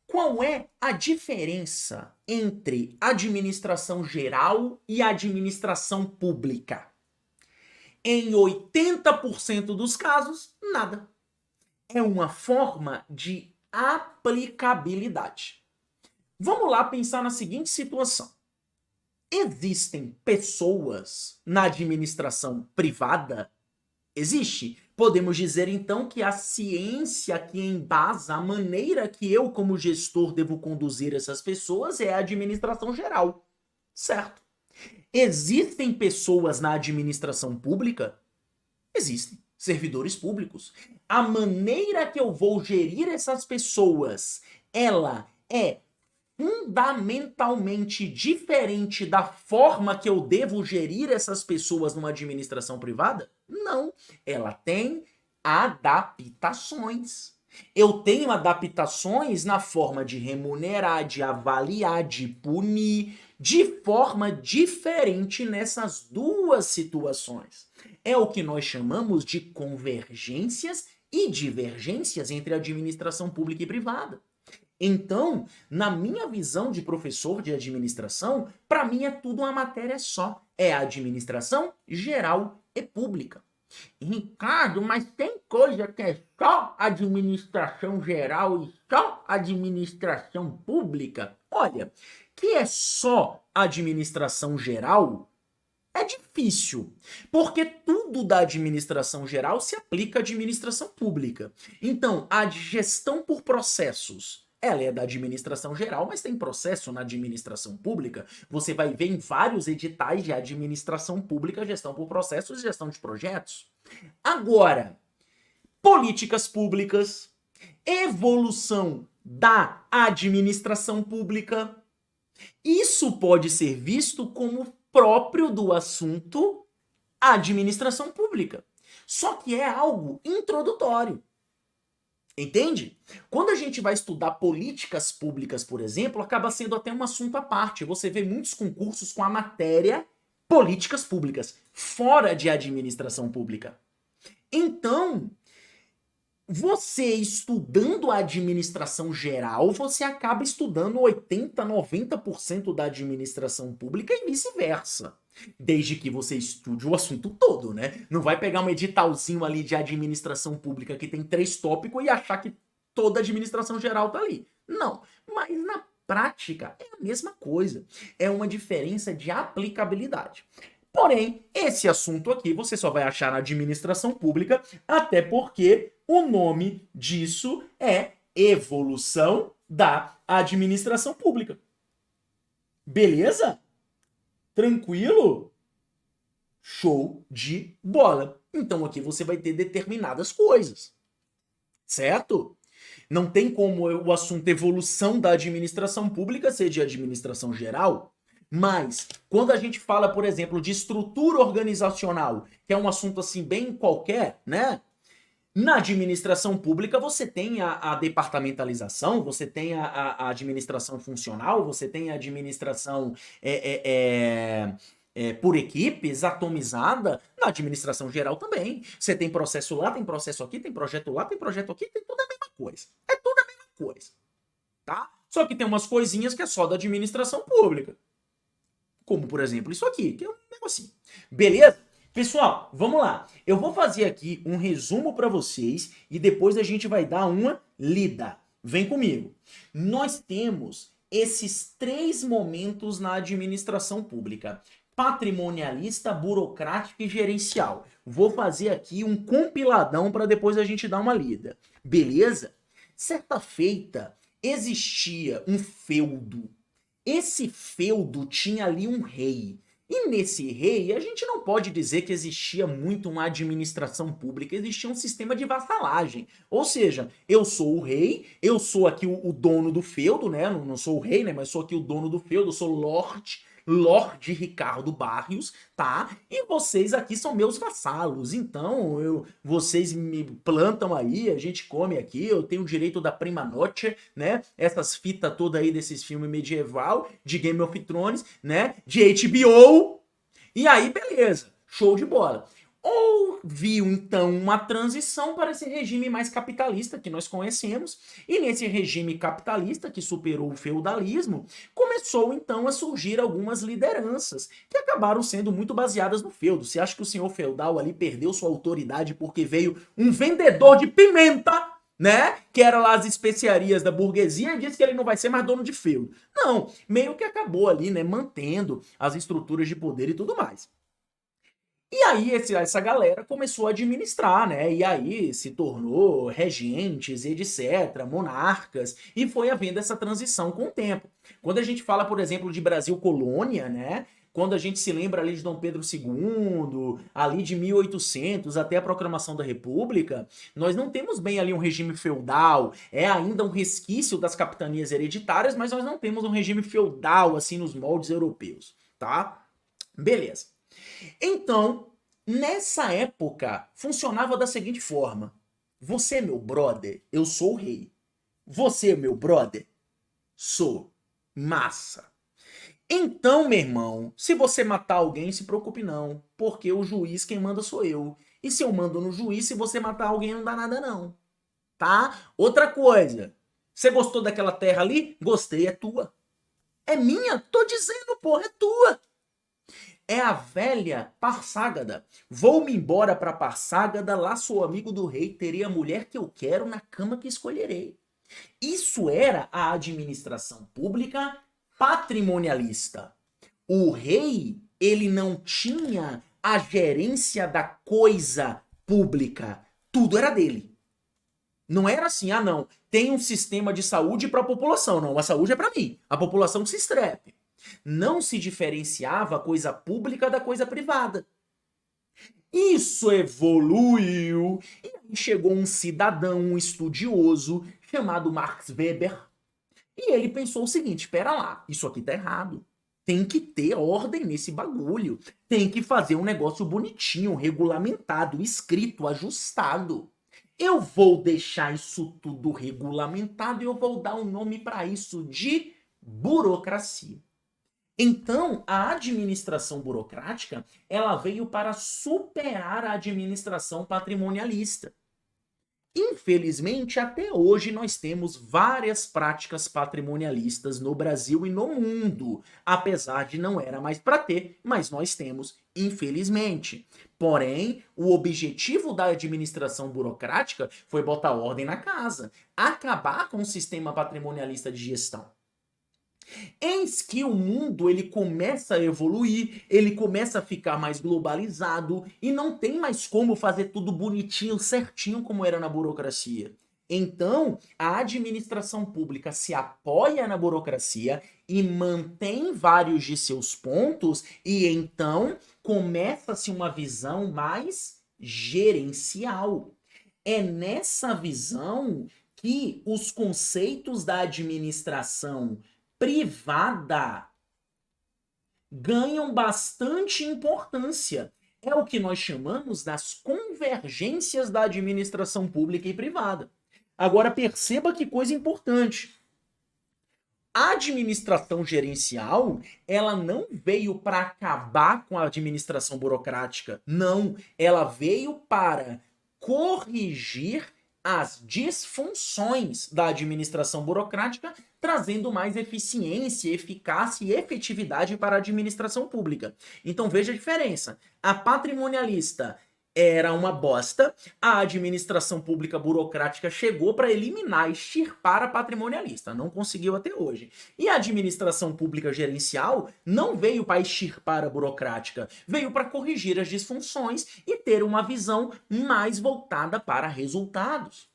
qual é a diferença entre administração geral e administração pública? Em 80% dos casos, nada. É uma forma de aplicabilidade. Vamos lá pensar na seguinte situação. Existem pessoas na administração privada? Existe? Podemos dizer, então, que a ciência que embasa a maneira que eu, como gestor, devo conduzir essas pessoas é a administração geral. Certo? Existem pessoas na administração pública? Existem. Servidores públicos. A maneira que eu vou gerir essas pessoas, ela é fundamentalmente diferente da forma que eu devo gerir essas pessoas numa administração privada? Não. Ela tem adaptações. Eu tenho adaptações na forma de remunerar, de avaliar, de punir, de forma diferente nessas duas situações. É o que nós chamamos de convergências e divergências entre administração pública e privada. Então, na minha visão de professor de administração, para mim é tudo uma matéria só. É a administração geral e pública. Ricardo, mas tem coisa que é só administração geral e só administração pública? Olha, que é só administração geral é difícil, porque tudo da administração geral se aplica à administração pública. Então, a gestão por processos, ela é da administração geral, mas tem processo na administração pública. Você vai ver em vários editais de administração pública, gestão por processos e gestão de projetos. Agora, políticas públicas, evolução da administração pública, isso pode ser visto como próprio do assunto administração pública. Só que é algo introdutório. Entende? Quando a gente vai estudar políticas públicas, por exemplo, acaba sendo até um assunto à parte. Você vê muitos concursos com a matéria políticas públicas, fora de administração pública. Então, você estudando a administração geral, você acaba estudando 80, 90% da administração pública e vice-versa. Desde que você estude o assunto todo, né? Não vai pegar um editalzinho ali de administração pública que tem 3 tópicos e achar que toda a administração geral tá ali. Não, mas na prática é a mesma coisa. É uma diferença de aplicabilidade. Porém, esse assunto aqui você só vai achar na administração pública, até porque o nome disso é evolução da administração pública. Beleza? Tranquilo? Show de bola. Então aqui você vai ter determinadas coisas, certo? Não tem como o assunto evolução da administração pública ser de administração geral, mas quando a gente fala, por exemplo, de estrutura organizacional, que é um assunto assim bem qualquer, né? Na administração pública você tem a departamentalização, você tem a administração funcional, você tem a administração por equipes, atomizada. Na administração geral também. Você tem processo lá, tem processo aqui, tem projeto lá, tem projeto aqui, tem tudo a mesma coisa. É tudo a mesma coisa, tá? Só que tem umas coisinhas que é só da administração pública. Como, por exemplo, isso aqui, que é um negocinho. Beleza? Pessoal, vamos lá. Eu vou fazer aqui um resumo para vocês e depois a gente vai dar uma lida. Vem comigo. Nós temos esses 3 momentos na administração pública: patrimonialista, burocrática e gerencial. Vou fazer aqui um compiladão para depois a gente dar uma lida. Beleza? Certa feita, existia um feudo. Esse feudo tinha ali um rei. E nesse rei, a gente não pode dizer que existia muito uma administração pública, existia um sistema de vassalagem. Ou seja, eu sou o rei, eu sou aqui o dono do feudo, né? Não sou o rei, né? Mas sou aqui o dono do feudo, eu sou Lorde Ricardo Barrios, tá? E vocês aqui são meus vassalos, então vocês me plantam aí, a gente come aqui, eu tenho o direito da prima noche, né? Essas fitas todas aí desses filmes medieval, de Game of Thrones, né? De HBO, e aí beleza, show de bola. Houve, então, uma transição para esse regime mais capitalista que nós conhecemos, e nesse regime capitalista que superou o feudalismo, começou, então, a surgir algumas lideranças que acabaram sendo muito baseadas no feudo. Você acha que o senhor feudal ali perdeu sua autoridade porque veio um vendedor de pimenta, né? Que era lá as especiarias da burguesia e disse que ele não vai ser mais dono de feudo. Não, meio que acabou ali, né? Mantendo as estruturas de poder e tudo mais. E aí essa galera começou a administrar, né? E aí se tornou regentes, etc., monarcas, e foi havendo essa transição com o tempo. Quando a gente fala, por exemplo, de Brasil colônia, né? Quando a gente se lembra ali de Dom Pedro II, ali de 1800 até a proclamação da República, nós não temos bem ali um regime feudal, é ainda um resquício das capitanias hereditárias, mas nós não temos um regime feudal assim nos moldes europeus, tá? Beleza. Então, nessa época, funcionava da seguinte forma: você é meu brother, eu sou o rei. Você é meu brother? Sou. Massa. Então, meu irmão, se você matar alguém, se preocupe não, porque o juiz quem manda sou eu. E se eu mando no juiz, se você matar alguém não dá nada não, tá? Outra coisa, você gostou daquela terra ali? Gostei, é tua. É minha? Tô dizendo, porra, é tua. É a velha Parságada. Vou-me embora para Parságada, lá sou amigo do rei, terei a mulher que eu quero na cama que escolherei. Isso era a administração pública patrimonialista. O rei, ele não tinha a gerência da coisa pública. Tudo era dele. Não era assim, ah não, tem um sistema de saúde para a população. Não, a saúde é para mim. A população que se estrepe. Não se diferenciava a coisa pública da coisa privada. Isso evoluiu e aí chegou um cidadão, um estudioso chamado Max Weber, e ele pensou o seguinte: espera lá, isso aqui tá errado. Tem que ter ordem nesse bagulho. Tem que fazer um negócio bonitinho, regulamentado, escrito, ajustado. Eu vou deixar isso tudo regulamentado e eu vou dar um nome para isso de burocracia. Então, a administração burocrática, ela veio para superar a administração patrimonialista. Infelizmente, até hoje nós temos várias práticas patrimonialistas no Brasil e no mundo, apesar de não era mais para ter, mas nós temos, infelizmente. Porém, o objetivo da administração burocrática foi botar ordem na casa, acabar com o sistema patrimonialista de gestão. Eis que o mundo ele começa a evoluir, ele começa a ficar mais globalizado e não tem mais como fazer tudo bonitinho, certinho como era na burocracia. Então, a administração pública se apoia na burocracia e mantém vários de seus pontos e então começa-se uma visão mais gerencial. É nessa visão que os conceitos da administração privada ganham bastante importância. É o que nós chamamos das convergências da administração pública e privada. Agora perceba que coisa importante. A administração gerencial, ela não veio para acabar com a administração burocrática. Não, ela veio para corrigir as disfunções da administração burocrática, trazendo mais eficiência, eficácia e efetividade para a administração pública. Então veja a diferença. A patrimonialista era uma bosta, a administração pública burocrática chegou para eliminar, extirpar a patrimonialista, não conseguiu até hoje. E a administração pública gerencial não veio para extirpar a burocrática, veio para corrigir as disfunções e ter uma visão mais voltada para resultados.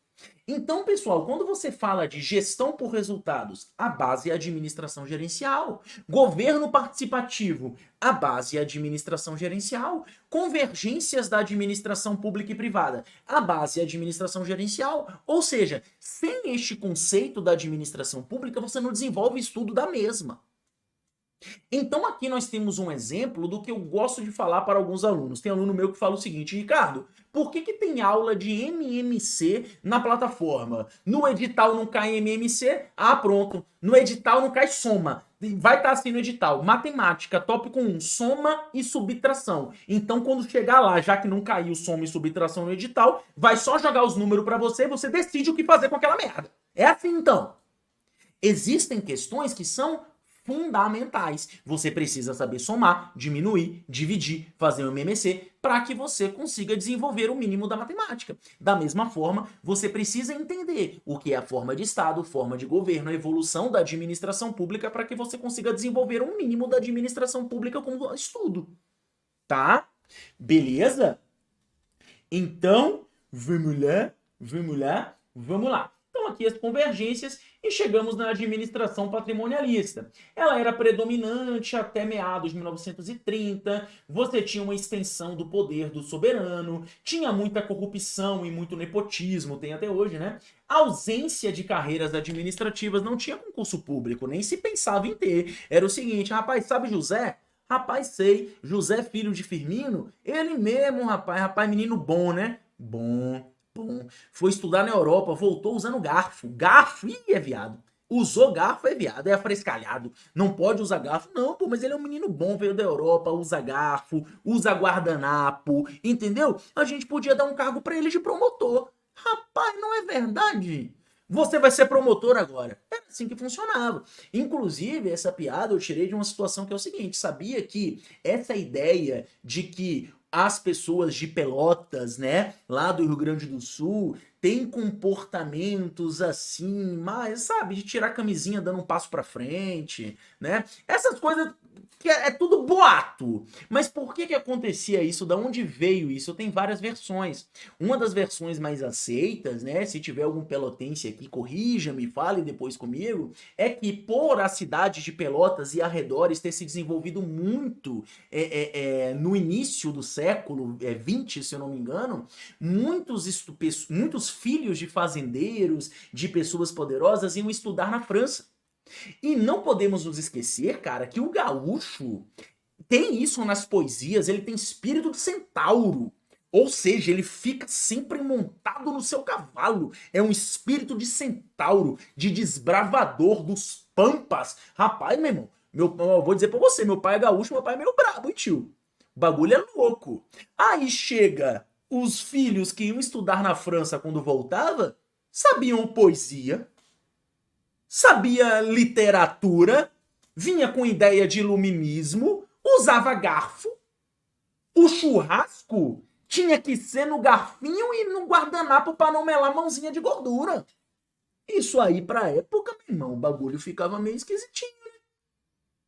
Então, pessoal, quando você fala de gestão por resultados, a base é a administração gerencial. Governo participativo, a base é a administração gerencial. Convergências da administração pública e privada, a base é a administração gerencial. Ou seja, sem este conceito da administração pública, você não desenvolve estudo da mesma. Então aqui nós temos um exemplo do que eu gosto de falar para alguns alunos. Tem aluno meu que fala o seguinte: Ricardo, por que tem aula de MMC na plataforma? No edital não cai MMC? Ah, pronto. No edital não cai soma. Vai estar assim no edital. Matemática, tópico 1, soma e subtração. Então quando chegar lá, já que não caiu soma e subtração no edital, vai só jogar os números para você e você decide o que fazer com aquela merda. É assim então. Existem questões que são fundamentais. Você precisa saber somar, diminuir, dividir, fazer um MMC para que você consiga desenvolver o mínimo da matemática. Da mesma forma, você precisa entender o que é a forma de Estado, forma de governo, a evolução da administração pública para que você consiga desenvolver um mínimo da administração pública como estudo. Tá? Beleza? Então, vamos lá. Então aqui as convergências e chegamos na administração patrimonialista. Ela era predominante até meados de 1930, você tinha uma extensão do poder do soberano, tinha muita corrupção e muito nepotismo, tem até hoje, né? Ausência de carreiras administrativas, não tinha concurso público, nem se pensava em ter. Era o seguinte, rapaz, sabe José? Rapaz, sei, José filho de Firmino, ele mesmo, rapaz, menino bom, né? Bom. Foi estudar na Europa, voltou usando garfo. Garfo, ih, é viado. Usou garfo, é viado, é afrescalhado. Não pode usar garfo, não, pô, mas ele é um menino bom, veio da Europa, usa garfo, usa guardanapo, entendeu? A gente podia dar um cargo pra ele de promotor. Rapaz, não é verdade? Você vai ser promotor agora. É assim que funcionava. Inclusive, essa piada eu tirei de uma situação que é o seguinte: sabia que essa ideia de que as pessoas de Pelotas, né, lá do Rio Grande do Sul, têm comportamentos assim, mas, sabe, de tirar a camisinha dando um passo pra frente, né? Essas coisas que é tudo boato. Mas por que acontecia isso? Da onde veio isso? Tem várias versões. Uma das versões mais aceitas, né, se tiver algum pelotense aqui, corrija-me, fale depois comigo, é que por a cidade de Pelotas e arredores ter se desenvolvido muito no início do século XX, se eu não me engano, muitos filhos de fazendeiros, de pessoas poderosas iam estudar na França. E não podemos nos esquecer, cara, que o gaúcho tem isso nas poesias, ele tem espírito de centauro. Ou seja, ele fica sempre montado no seu cavalo. É um espírito de centauro, de desbravador dos pampas. Rapaz, meu irmão, Eu vou dizer pra você, meu pai é gaúcho, meu pai é meio brabo, hein, tio? O bagulho é louco. Aí chega os filhos que iam estudar na França quando voltava, sabiam poesia, sabia literatura, vinha com ideia de iluminismo, usava garfo. O churrasco tinha que ser no garfinho e no guardanapo para não melar mãozinha de gordura. Isso aí, pra época, meu irmão, o bagulho ficava meio esquisitinho,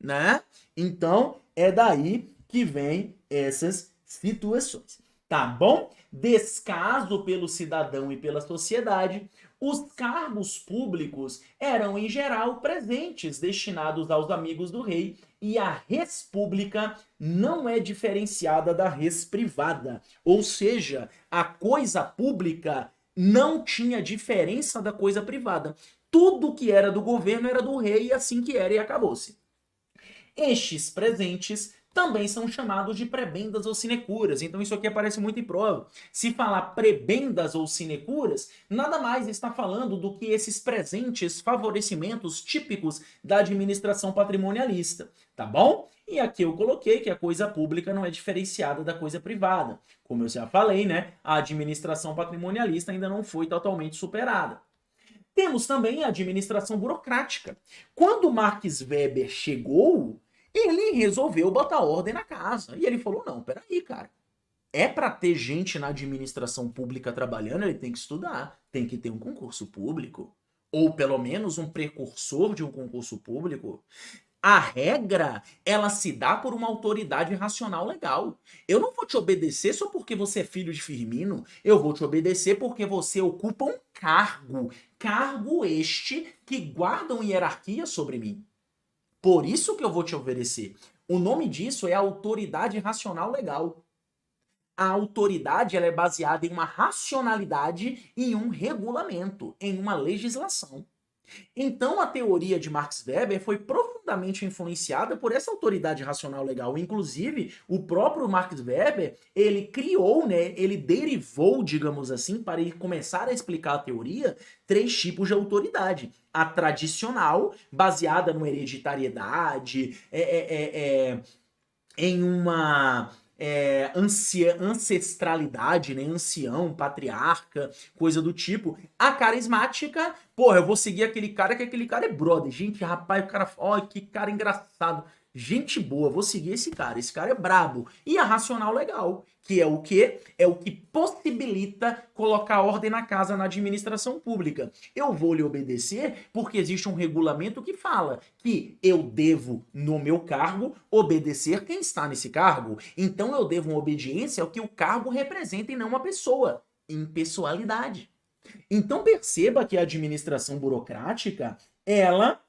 né? Então, é daí que vem essas situações. Tá bom? Descaso pelo cidadão e pela sociedade. Os cargos públicos eram, em geral, presentes destinados aos amigos do rei, e a res pública não é diferenciada da res privada. Ou seja, a coisa pública não tinha diferença da coisa privada. Tudo que era do governo era do rei, e assim que era, e acabou-se. Estes presentes também são chamados de prebendas ou sinecuras. Então isso aqui aparece muito em prova. Se falar prebendas ou sinecuras, nada mais está falando do que esses presentes, favorecimentos típicos da administração patrimonialista, tá bom? E aqui eu coloquei que a coisa pública não é diferenciada da coisa privada. Como eu já falei, né? A administração patrimonialista ainda não foi totalmente superada. Temos também a administração burocrática. Quando Max Weber chegou, ele resolveu botar ordem na casa. E ele falou, não, peraí, cara. É para ter gente na administração pública trabalhando, ele tem que estudar, tem que ter um concurso público. Ou pelo menos um precursor de um concurso público. A regra, ela se dá por uma autoridade racional legal. Eu não vou te obedecer só porque você é filho de Firmino. Eu vou te obedecer porque você ocupa um cargo. Cargo este que guarda uma hierarquia sobre mim. Por isso que eu vou te obedecer. O nome disso é autoridade racional legal. A autoridade ela é baseada em uma racionalidade e um regulamento, em uma legislação. Então, a teoria de Max Weber foi profundamente influenciada por essa autoridade racional legal. Inclusive, o próprio Max Weber, ele criou, né, ele derivou, digamos assim, para ele começar a explicar a teoria, 3 tipos de autoridade. A tradicional, baseada numa hereditariedade, em uma ancestralidade, né? Ancião, patriarca, coisa do tipo. A carismática, porra, eu vou seguir aquele cara que aquele cara é brother. Gente, rapaz, o cara, ó, que cara engraçado. Gente boa, vou seguir esse cara é brabo. E a racional legal, que é o quê? É o que possibilita colocar ordem na casa na administração pública. Eu vou lhe obedecer porque existe um regulamento que fala que eu devo, no meu cargo, obedecer quem está nesse cargo. Então eu devo uma obediência ao que o cargo representa e não uma pessoa. Impessoalidade. Então perceba que a administração burocrática, ela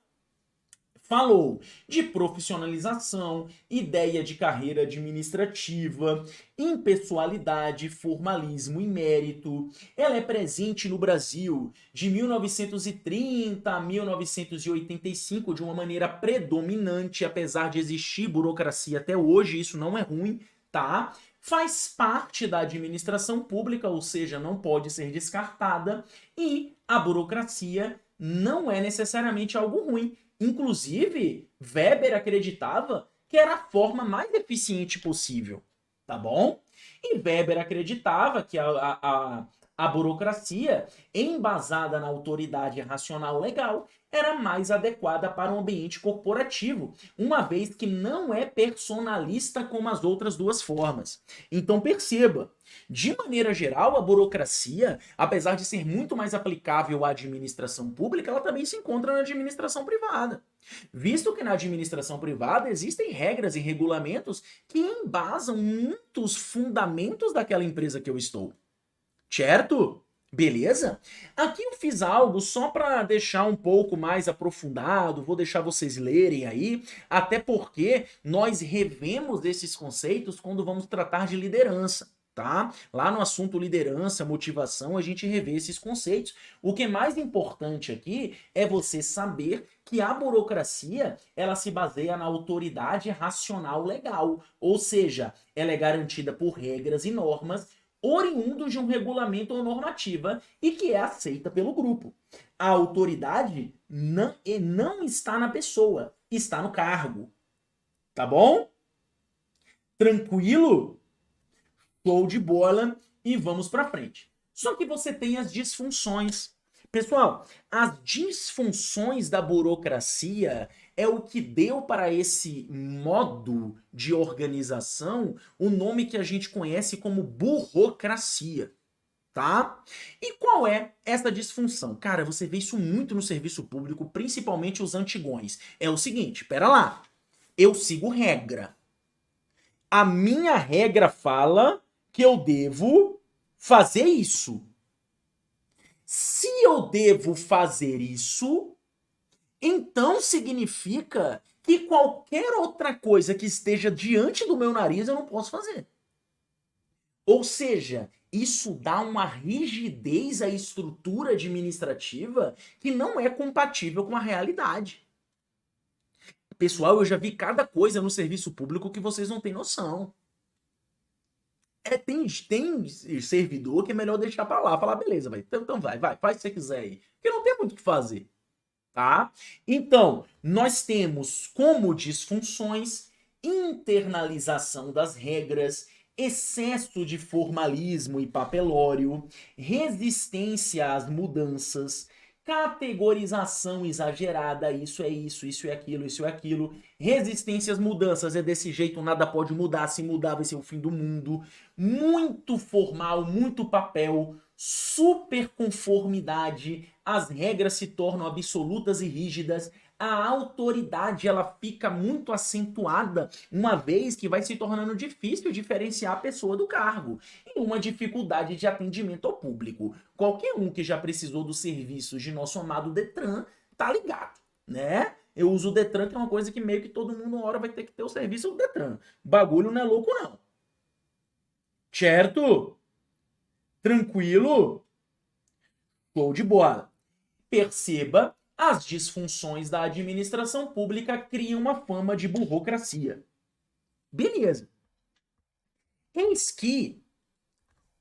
falou de profissionalização, ideia de carreira administrativa, impessoalidade, formalismo e mérito. Ela é presente no Brasil de 1930 a 1985 de uma maneira predominante, apesar de existir burocracia até hoje, isso não é ruim, tá? Faz parte da administração pública, ou seja, não pode ser descartada, e a burocracia não é necessariamente algo ruim. Inclusive, Weber acreditava que era a forma mais eficiente possível, tá bom? E Weber acreditava que a burocracia, embasada na autoridade racional legal, era mais adequada para um ambiente corporativo, uma vez que não é personalista como as outras duas formas. Então perceba, de maneira geral, a burocracia, apesar de ser muito mais aplicável à administração pública, ela também se encontra na administração privada. Visto que na administração privada existem regras e regulamentos que embasam muitos fundamentos daquela empresa que eu estou. Certo? Beleza? Aqui eu fiz algo só para deixar um pouco mais aprofundado, vou deixar vocês lerem aí, até porque nós revemos esses conceitos quando vamos tratar de liderança. Tá? Lá no assunto liderança, motivação, a gente revê esses conceitos. O que é mais importante aqui é você saber que a burocracia, ela se baseia na autoridade racional legal, ou seja, ela é garantida por regras e normas oriundos de um regulamento ou normativa e que é aceita pelo grupo. A autoridade não está na pessoa, está no cargo. Tá bom? Tranquilo? Show de bola e vamos para frente. Só que você tem as disfunções. Pessoal, as disfunções da burocracia é o que deu para esse modo de organização o nome que a gente conhece como burocracia, tá? E qual é essa disfunção? Cara, você vê isso muito no serviço público, principalmente os antigões. É o seguinte, pera lá, eu sigo regra. A minha regra fala que eu devo fazer isso. Se eu devo fazer isso, então significa que qualquer outra coisa que esteja diante do meu nariz eu não posso fazer. Ou seja, isso dá uma rigidez à estrutura administrativa que não é compatível com a realidade. Pessoal, eu já vi cada coisa no serviço público que vocês não têm noção. Tem servidor que é melhor deixar pra lá, falar, beleza, então vai, faz o que você quiser aí. Porque não tem muito o que fazer, tá? Então, nós temos como disfunções internalização das regras, excesso de formalismo e papelório, resistência às mudanças, categorização exagerada, isso é isso é aquilo, resistência às mudanças, é desse jeito, nada pode mudar, se mudar vai ser o fim do mundo, muito formal, muito papel, super conformidade, as regras se tornam absolutas e rígidas, a autoridade ela fica muito acentuada, uma vez que vai se tornando difícil diferenciar a pessoa do cargo, e uma dificuldade de atendimento ao público. Qualquer um que já precisou dos serviços de nosso amado Detran tá ligado, né? Eu uso o Detran, que é uma coisa que meio que todo mundo uma hora vai ter que ter o serviço do Detran. Bagulho não é louco não. Certo? Tranquilo? Show de bola. Perceba, as disfunções da administração pública criam uma fama de burocracia. Beleza. Eis que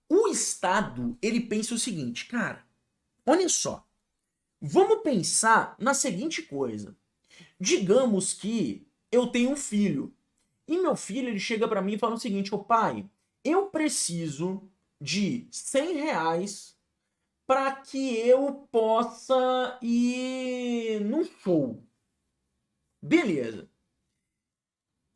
o Estado, ele pensa o seguinte, cara, olha só, vamos pensar na seguinte coisa. Digamos que eu tenho um filho, e meu filho ele chega para mim e fala o seguinte, ô pai, eu preciso de 100 reais para que eu possa ir num show. Beleza.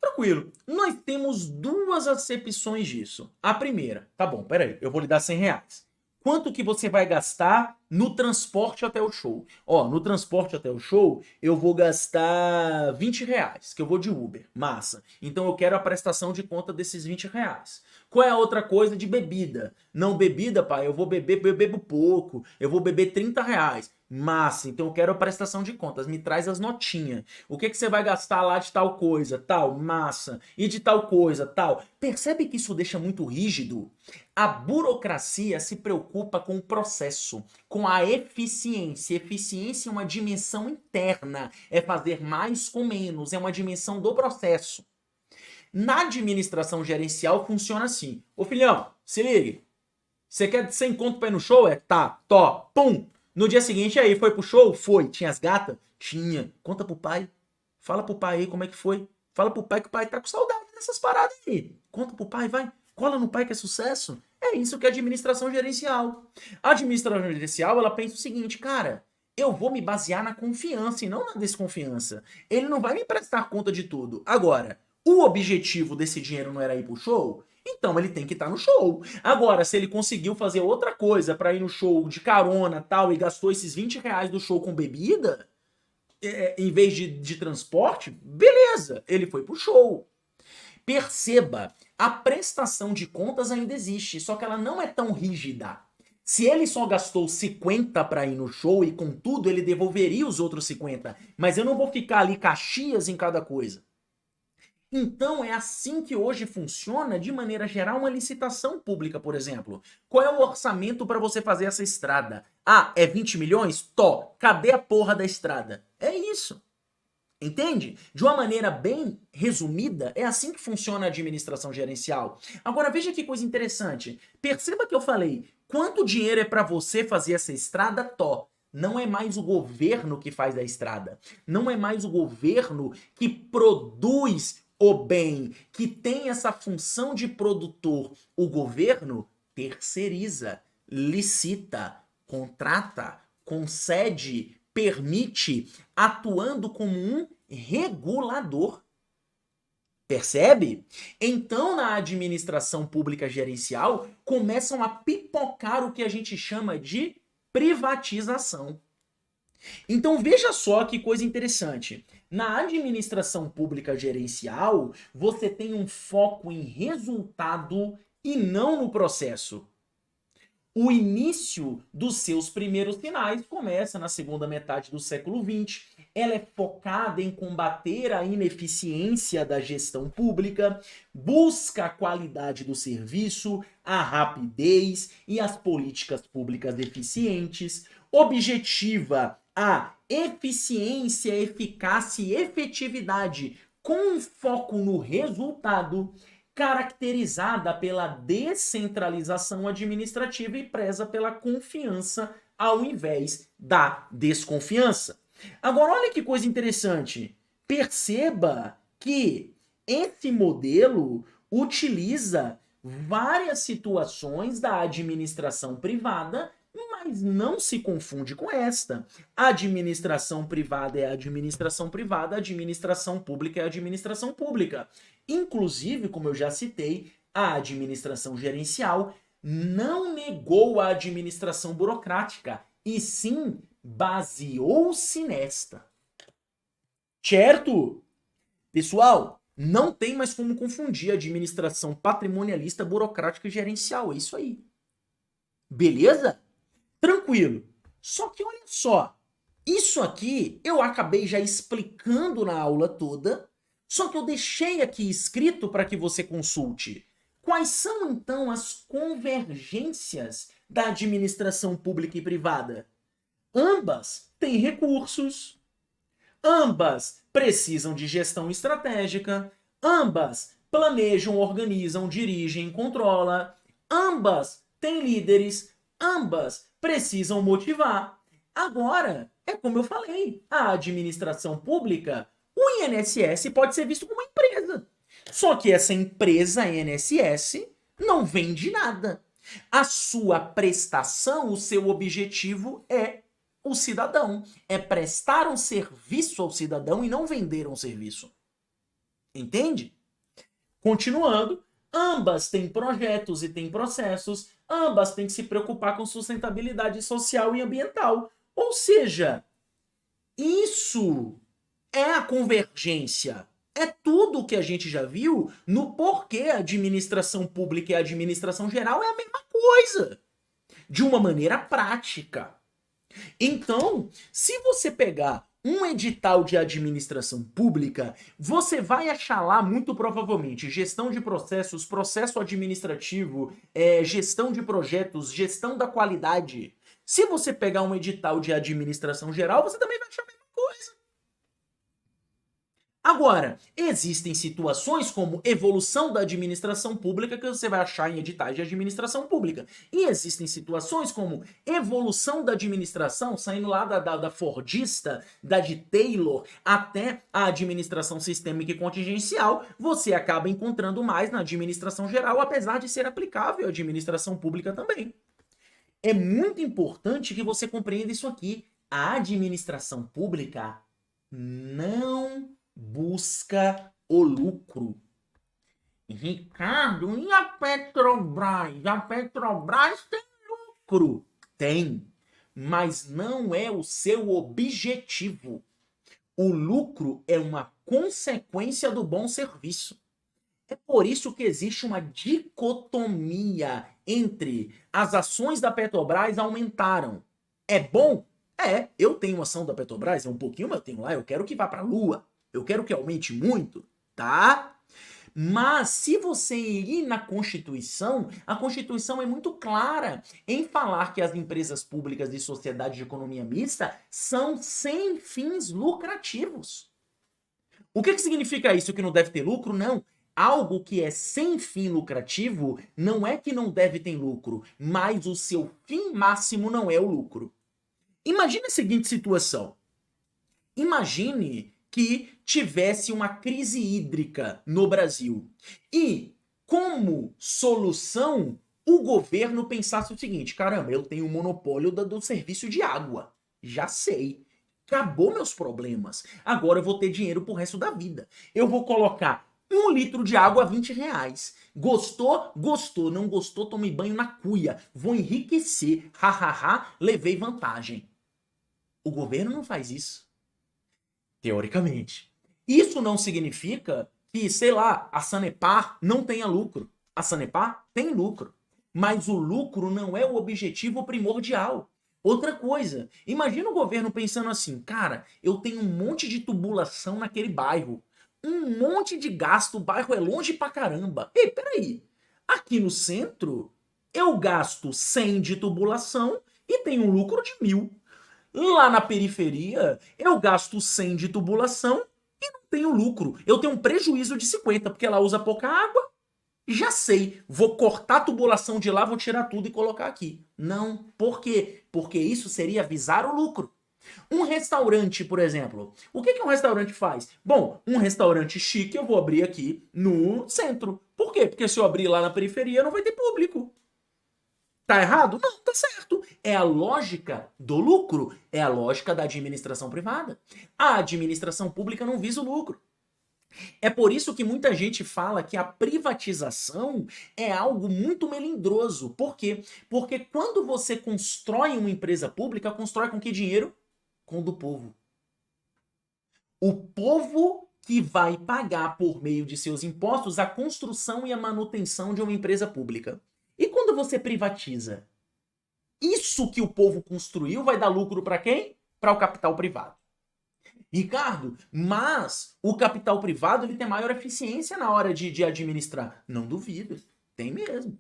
Tranquilo. Nós temos duas acepções disso. A primeira, tá bom, peraí, eu vou lhe dar 100 reais. Quanto que você vai gastar no transporte até o show? Ó, no transporte até o show, eu vou gastar 20 reais, que eu vou de Uber. Massa. Então eu quero a prestação de conta desses 20 reais. Qual é a outra coisa de bebida? Não, bebida, pai, eu vou beber, eu bebo pouco. Eu vou beber 30 reais. Massa, então eu quero a prestação de contas. Me traz as notinhas. O que você vai gastar lá de tal coisa? Tal, massa. E de tal coisa, tal. Percebe que isso deixa muito rígido? A burocracia se preocupa com o processo, com a eficiência. Eficiência é uma dimensão interna. É fazer mais com menos. É uma dimensão do processo. Na administração gerencial funciona assim. Ô filhão, se ligue. Você quer 100 conto pra ir no show? É? Tá, tó, pum. No dia seguinte aí, foi pro show? Foi. Tinha as gatas? Tinha. Conta pro pai. Fala pro pai aí como é que foi. Fala pro pai que o pai tá com saudade dessas paradas aí. Conta pro pai, vai. Cola no pai que é sucesso. É isso que é administração gerencial. A administração gerencial, ela pensa o seguinte, cara, eu vou me basear na confiança e não na desconfiança. Ele não vai me prestar conta de tudo. Agora, o objetivo desse dinheiro não era ir pro show? Então ele tem que estar no show. Agora, se ele conseguiu fazer outra coisa pra ir no show de carona tal e gastou esses 20 reais do show com bebida, em vez de transporte, beleza, ele foi pro show. Perceba, a prestação de contas ainda existe, só que ela não é tão rígida. Se ele só gastou 50 para ir no show e contudo ele devolveria os outros 50, mas eu não vou ficar ali caxias em cada coisa. Então é assim que hoje funciona, de maneira geral, uma licitação pública, por exemplo. Qual é o orçamento para você fazer essa estrada? Ah, é 20 milhões? Tó, cadê a porra da estrada? É isso. Entende? De uma maneira bem resumida, é assim que funciona a administração gerencial. Agora veja que coisa interessante. Perceba que eu falei, quanto dinheiro é para você fazer essa estrada? Tó. Não é mais o governo que faz a estrada. Não é mais o governo que produz o bem, que tem essa função de produtor. O governo terceiriza, licita, contrata, concede, permite, atuando como um regulador. Percebe? Então, na administração pública gerencial, começam a pipocar o que a gente chama de privatização. Então, veja só que coisa interessante. Na administração pública gerencial, você tem um foco em resultado e não no processo. O início dos seus primeiros sinais começa na segunda metade do século XX. Ela é focada em combater a ineficiência da gestão pública, busca a qualidade do serviço, a rapidez e as políticas públicas eficientes, objetiva a eficiência, eficácia e efetividade com foco no resultado, caracterizada pela descentralização administrativa e preza pela confiança ao invés da desconfiança. Agora, olha que coisa interessante. Perceba que esse modelo utiliza várias situações da administração privada, mas não se confunde com esta. A administração privada é a administração privada, a administração pública é a administração pública. Inclusive, como eu já citei, a administração gerencial não negou a administração burocrática, e sim baseou-se nesta. Certo? Pessoal, não tem mais como confundir administração patrimonialista, burocrática e gerencial. É isso aí. Beleza? Tranquilo. Só que olha só, isso aqui eu acabei já explicando na aula toda, só que eu deixei aqui escrito para que você consulte. Quais são, então, as convergências da administração pública e privada? Ambas têm recursos, ambas precisam de gestão estratégica, ambas planejam, organizam, dirigem e controlam, ambas têm líderes, ambas precisam motivar. Agora, é como eu falei, a administração pública, o INSS pode ser visto como uma empresa. Só que essa empresa INSS não vende nada. A sua prestação, o seu objetivo é o cidadão. É prestar um serviço ao cidadão e não vender um serviço. Entende? Continuando, ambas têm projetos e têm processos, ambas têm que se preocupar com sustentabilidade social e ambiental. Ou seja, isso é a convergência. É tudo o que a gente já viu no porquê a administração pública e a administração geral é a mesma coisa, de uma maneira prática. Então, se você pegar um edital de administração pública, você vai achar lá, muito provavelmente, gestão de processos, processo administrativo, gestão de projetos, gestão da qualidade. Se você pegar um edital de administração geral, você também vai achar a mesma coisa. Agora, existem situações como evolução da administração pública que você vai achar em editais de administração pública. E existem situações como evolução da administração, saindo lá da Fordista, da de Taylor, até a administração sistêmica e contingencial, você acaba encontrando mais na administração geral, apesar de ser aplicável à administração pública também. É muito importante que você compreenda isso aqui. A administração pública não busca o lucro. Ricardo, e a Petrobras? A Petrobras tem lucro? Tem, mas não é o seu objetivo. O lucro é uma consequência do bom serviço. É por isso que existe uma dicotomia entre as ações da Petrobras aumentaram. É bom? É, eu tenho ação da Petrobras, é um pouquinho, mas eu tenho lá, eu quero que vá para a lua. Eu quero que aumente muito, tá? Mas se você ir na Constituição, a Constituição é muito clara em falar que as empresas públicas de sociedade de economia mista são sem fins lucrativos. O que significa isso? Que não deve ter lucro? Não. Algo que é sem fim lucrativo não é que não deve ter lucro, mas o seu fim máximo não é o lucro. Imagine a seguinte situação. Imagine que tivesse uma crise hídrica no Brasil e, como solução, o governo pensasse o seguinte: caramba, eu tenho o monopólio do serviço de água. Já sei. Acabou meus problemas. Agora eu vou ter dinheiro pro resto da vida. Eu vou colocar 1 litro de água a R$ 20. Gostou? Gostou. Não gostou? Tome banho na cuia. Vou enriquecer. Hahaha, levei vantagem. O governo não faz isso. Teoricamente. Isso não significa que, sei lá, a Sanepar não tenha lucro. A Sanepar tem lucro. Mas o lucro não é o objetivo primordial. Outra coisa, imagina o governo pensando assim: cara, eu tenho um monte de tubulação naquele bairro. Um monte de gasto, o bairro é longe pra caramba. Ei, peraí. Aqui no centro, eu gasto 100 de tubulação e tenho um lucro de 1.000. Lá na periferia, eu gasto 100 de tubulação e não tenho lucro. Eu tenho um prejuízo de 50, porque ela usa pouca água. Já sei, vou cortar a tubulação de lá, vou tirar tudo e colocar aqui. Não, por quê? Porque isso seria visar o lucro. Um restaurante, por exemplo. O que um restaurante faz? Bom, um restaurante chique eu vou abrir aqui no centro. Por quê? Porque se eu abrir lá na periferia não vai ter público. Tá errado? Não, tá certo. É a lógica do lucro. É a lógica da administração privada. A administração pública não visa o lucro. É por isso que muita gente fala que a privatização é algo muito melindroso. Por quê? Porque quando você constrói uma empresa pública, constrói com que dinheiro? Com o do povo. O povo que vai pagar por meio de seus impostos a construção e a manutenção de uma empresa pública. E quando você privatiza? Isso que o povo construiu vai dar lucro para quem? Para o capital privado. Ricardo, mas o capital privado ele tem maior eficiência na hora de administrar. Não duvido, tem mesmo.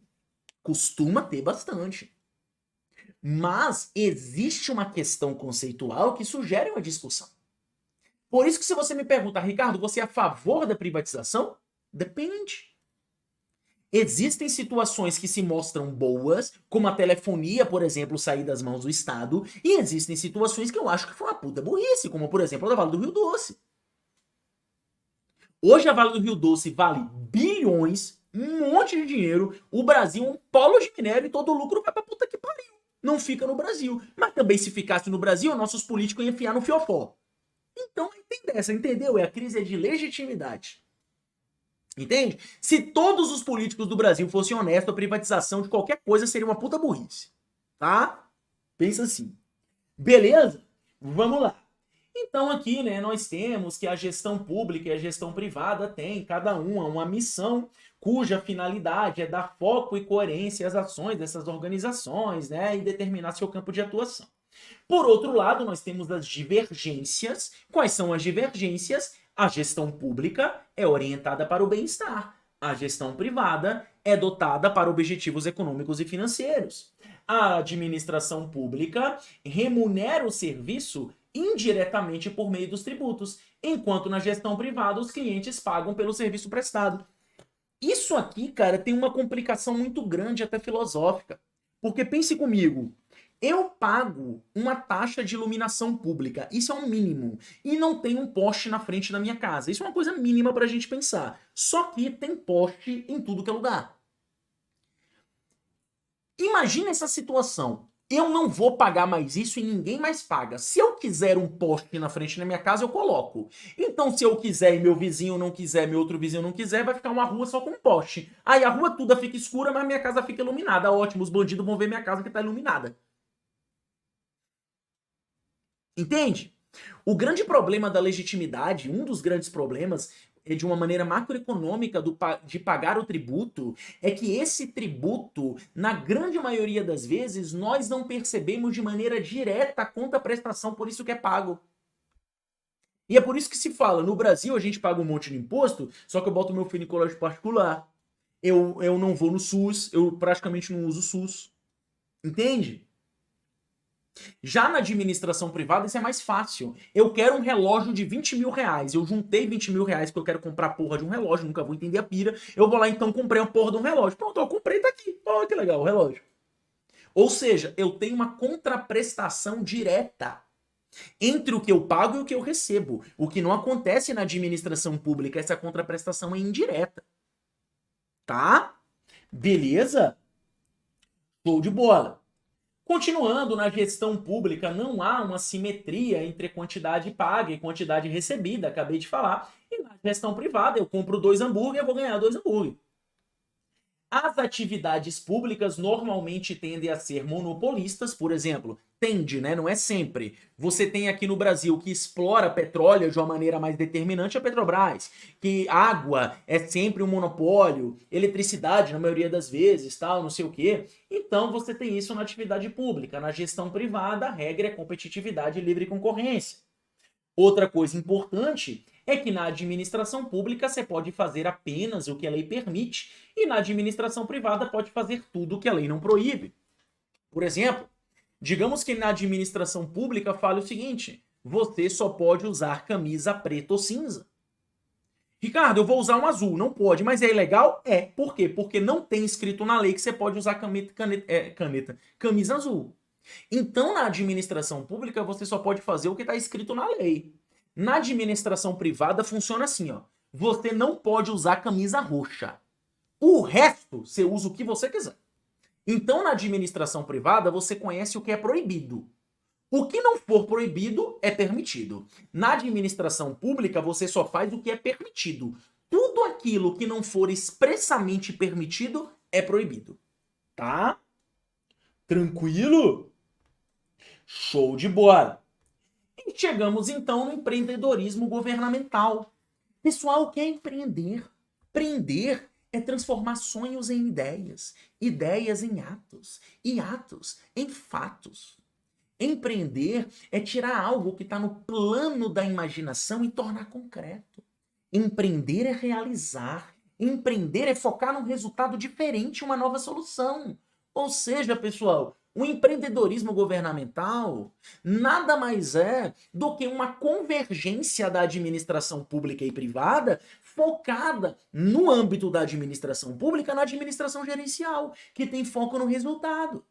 Costuma ter bastante. Mas existe uma questão conceitual que sugere uma discussão. Por isso que se você me pergunta, Ricardo, você é a favor da privatização? Depende. Existem situações que se mostram boas, como a telefonia, por exemplo, sair das mãos do Estado, e existem situações que eu acho que foi uma puta burrice, como, por exemplo, a da Vale do Rio Doce. Hoje a Vale do Rio Doce vale bilhões, um monte de dinheiro, o Brasil é um polo de minério e todo o lucro vai pra puta que pariu. Não fica no Brasil. Mas também se ficasse no Brasil, nossos políticos iam enfiar no fiofó. Então, entende essa, entendeu? A crise é de legitimidade. Entende? Se todos os políticos do Brasil fossem honestos, a privatização de qualquer coisa seria uma puta burrice. Tá? Pensa assim. Beleza? Vamos lá. Então aqui, né, nós temos que a gestão pública e a gestão privada têm cada uma missão cuja finalidade é dar foco e coerência às ações dessas organizações, né, e determinar seu campo de atuação. Por outro lado, nós temos as divergências. Quais são as divergências? A gestão pública é orientada para o bem-estar. A gestão privada é dotada para objetivos econômicos e financeiros. A administração pública remunera o serviço indiretamente por meio dos tributos, enquanto na gestão privada os clientes pagam pelo serviço prestado. Isso aqui, cara, tem uma complicação muito grande, até filosófica. Porque pense comigo, eu pago uma taxa de iluminação pública, isso é um mínimo, e não tem um poste na frente da minha casa. Isso é uma coisa mínima pra gente pensar. Só que tem poste em tudo que é lugar. Imagina essa situação. Eu não vou pagar mais isso e ninguém mais paga. Se eu quiser um poste na frente da minha casa, eu coloco. Então, se eu quiser e meu vizinho não quiser, meu outro vizinho não quiser, vai ficar uma rua só com poste. Aí a rua toda fica escura, mas minha casa fica iluminada. Ótimo, os bandidos vão ver minha casa que tá iluminada. Entende? O grande problema da legitimidade, um dos grandes problemas, de uma maneira macroeconômica de pagar o tributo, é que esse tributo, na grande maioria das vezes, nós não percebemos de maneira direta a contraprestação, por isso que é pago. E é por isso que se fala, no Brasil a gente paga um monte de imposto, só que eu boto meu filho em colégio particular. Eu não vou no SUS, eu praticamente não uso o SUS. Entende? Já na administração privada isso é mais fácil. Eu quero um relógio de 20 mil reais. Eu juntei 20 mil reais porque eu quero comprar a porra de um relógio, nunca vou entender a pira. Eu vou lá então comprei uma porra de um relógio. Pronto, eu comprei, tá aqui. Olha que legal o relógio. Ou seja, eu tenho uma contraprestação direta entre o que eu pago e o que eu recebo. O que não acontece na administração pública, essa contraprestação é indireta. Tá? Beleza? Show de bola. Continuando, na gestão pública, não há uma simetria entre quantidade paga e quantidade recebida, acabei de falar. E na gestão privada, eu compro 2 hambúrguer, eu vou ganhar 2 hambúrguer. As atividades públicas normalmente tendem a ser monopolistas, por exemplo, tende, né? Não é sempre. Você tem aqui no Brasil que explora petróleo de uma maneira mais determinante a Petrobras, que água é sempre um monopólio, eletricidade na maioria das vezes, tal, não sei o quê. Então você tem isso na atividade pública. Na gestão privada, a regra é competitividade e livre concorrência. Outra coisa importante é que na administração pública você pode fazer apenas o que a lei permite e na administração privada pode fazer tudo o que a lei não proíbe. Por exemplo, digamos que na administração pública fale o seguinte: você só pode usar camisa preta ou cinza. Ricardo, eu vou usar um azul. Não pode, mas é ilegal? É. Por quê? Porque não tem escrito na lei que você pode usar camisa azul. Então, na administração pública, você só pode fazer o que está escrito na lei. Na administração privada, funciona assim, ó. Você não pode usar camisa roxa. O resto, você usa o que você quiser. Então, na administração privada, você conhece o que é proibido. O que não for proibido é permitido. Na administração pública, você só faz o que é permitido. Tudo aquilo que não for expressamente permitido é proibido. Tá? Tranquilo? Show de bola! E chegamos então no empreendedorismo governamental. Pessoal, o que é empreender? Empreender é transformar sonhos em ideias, ideias em atos e atos em fatos. Empreender é tirar algo que está no plano da imaginação e tornar concreto. Empreender é realizar. Empreender é focar num resultado diferente, uma nova solução. Ou seja, pessoal, o empreendedorismo governamental nada mais é do que uma convergência da administração pública e privada focada no âmbito da administração pública na administração gerencial, que tem foco no resultado.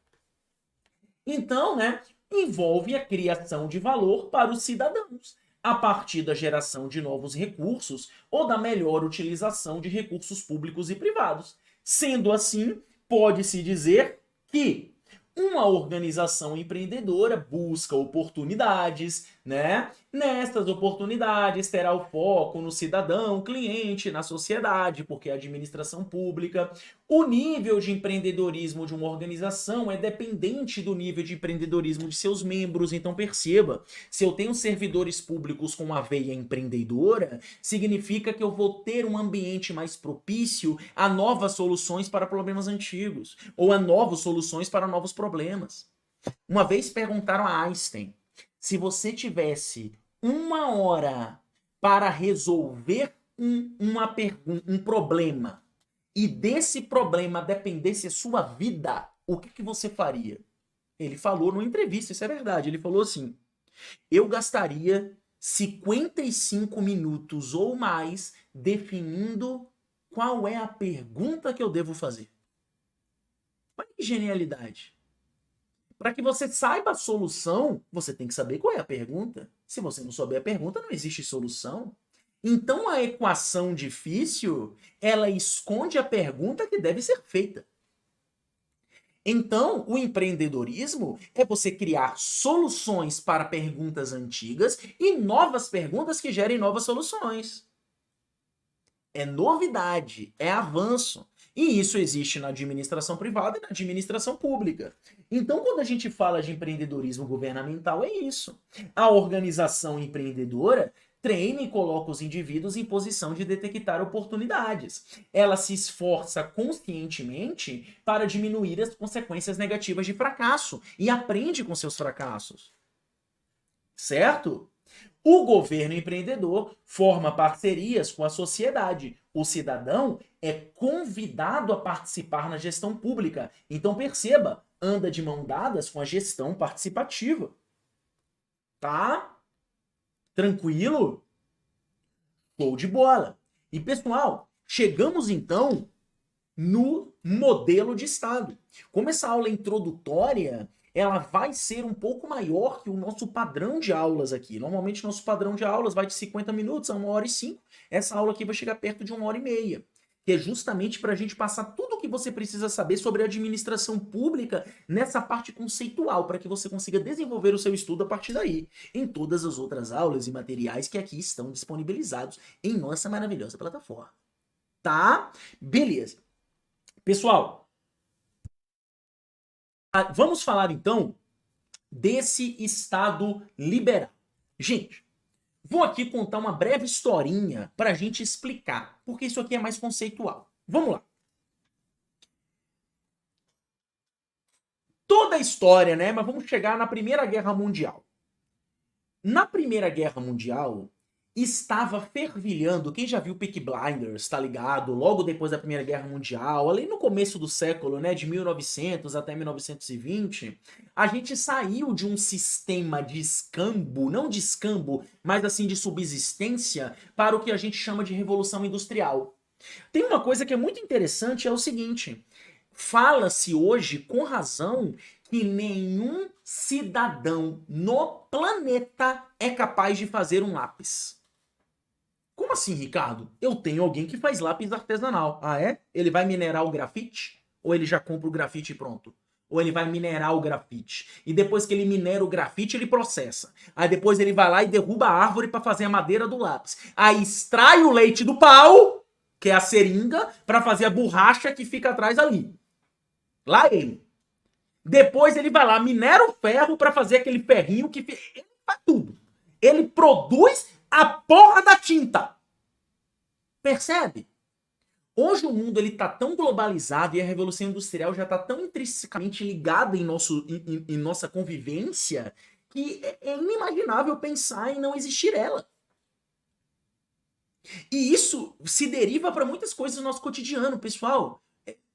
Então, né, envolve a criação de valor para os cidadãos, a partir da geração de novos recursos ou da melhor utilização de recursos públicos e privados. Sendo assim, pode-se dizer que uma organização empreendedora busca oportunidades, né? Nessas oportunidades terá o foco no cidadão, cliente, na sociedade, porque é a administração pública. O nível de empreendedorismo de uma organização é dependente do nível de empreendedorismo de seus membros. Então perceba, se eu tenho servidores públicos com uma veia empreendedora, significa que eu vou ter um ambiente mais propício a novas soluções para problemas antigos, ou a novas soluções para novos problemas. Uma vez perguntaram a Einstein, se você tivesse 1 hora para resolver um problema e desse problema dependesse a sua vida, o que você faria? Ele falou numa entrevista, isso é verdade, ele falou assim: eu gastaria 55 minutos ou mais definindo qual é a pergunta que eu devo fazer. Olha que genialidade. Para que você saiba a solução, você tem que saber qual é a pergunta. Se você não souber a pergunta, não existe solução. Então a equação difícil, ela esconde a pergunta que deve ser feita. Então, o empreendedorismo é você criar soluções para perguntas antigas e novas perguntas que gerem novas soluções. É novidade, é avanço. E isso existe na administração privada e na administração pública. Então, quando a gente fala de empreendedorismo governamental, é isso. A organização empreendedora treina e coloca os indivíduos em posição de detectar oportunidades. Ela se esforça conscientemente para diminuir as consequências negativas de fracasso e aprende com seus fracassos. Certo? O governo empreendedor forma parcerias com a sociedade. O cidadão é convidado a participar na gestão pública. Então perceba, anda de mão dadas com a gestão participativa. Tá? Tranquilo? Show de bola. E pessoal, chegamos então no modelo de Estado. Como essa aula é introdutória, ela vai ser um pouco maior que o nosso padrão de aulas aqui. Normalmente, nosso padrão de aulas vai de 50 minutos a 1h05. Essa aula aqui vai chegar perto de 1h30. Que é justamente para a gente passar tudo o que você precisa saber sobre a administração pública nessa parte conceitual, para que você consiga desenvolver o seu estudo a partir daí, em todas as outras aulas e materiais que aqui estão disponibilizados em nossa maravilhosa plataforma. Tá? Beleza. Pessoal, vamos falar então desse Estado liberal. Gente, vou aqui contar uma breve historinha para a gente explicar, porque isso aqui é mais conceitual. Vamos lá. Toda a história, né? Mas vamos chegar na Primeira Guerra Mundial. Na Primeira Guerra Mundial, estava fervilhando, quem já viu Peaky Blinders, tá ligado? Logo depois da Primeira Guerra Mundial, ali no começo do século, né, de 1900 até 1920, a gente saiu de um sistema de escambo, não de escambo, mas assim de subsistência, para o que a gente chama de Revolução Industrial. Tem uma coisa que é muito interessante, é o seguinte: fala-se hoje, com razão, que nenhum cidadão no planeta é capaz de fazer um lápis. Como assim, Ricardo? Eu tenho alguém que faz lápis artesanal. Ah, é? Ele vai minerar o grafite? Ou ele já compra o grafite pronto? Ou ele vai minerar o grafite? E depois que ele minera o grafite, ele processa. Aí depois ele vai lá e derruba a árvore para fazer a madeira do lápis. Aí extrai o leite do pau, que é a seringa, para fazer a borracha que fica atrás ali. Lá ele. Depois ele vai lá, minera o ferro para fazer aquele ferrinho que... Ele faz tudo. Ele produz a porra da tinta. Percebe? Hoje o mundo ele tá tão globalizado e a Revolução Industrial já tá tão intrinsecamente ligada em nossa convivência que é inimaginável pensar em não existir ela. E isso se deriva para muitas coisas do nosso cotidiano, pessoal.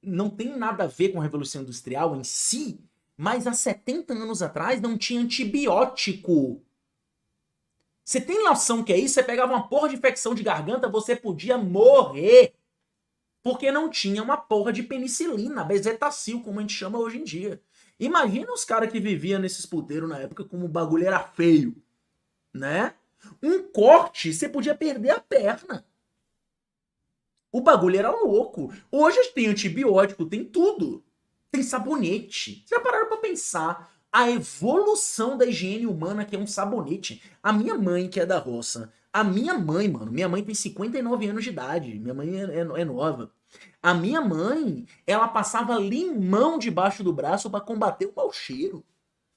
Não tem nada a ver com a Revolução Industrial em si, mas há 70 anos atrás não tinha antibiótico. Você tem noção que é isso? Você pegava uma porra de infecção de garganta, você podia morrer. Porque não tinha uma porra de penicilina, bezetacil, como a gente chama hoje em dia. Imagina os caras que viviam nesses puteiros na época como o bagulho era feio, né? Um corte, você podia perder a perna. O bagulho era louco. Hoje tem antibiótico, tem tudo. Tem sabonete. Vocês já pararam pra pensar a evolução da higiene humana, que é um sabonete? A minha mãe, que é da roça, a minha mãe, mano, minha mãe tem 59 anos de idade, minha mãe é nova. A minha mãe, ela passava limão debaixo do braço pra combater o mau cheiro.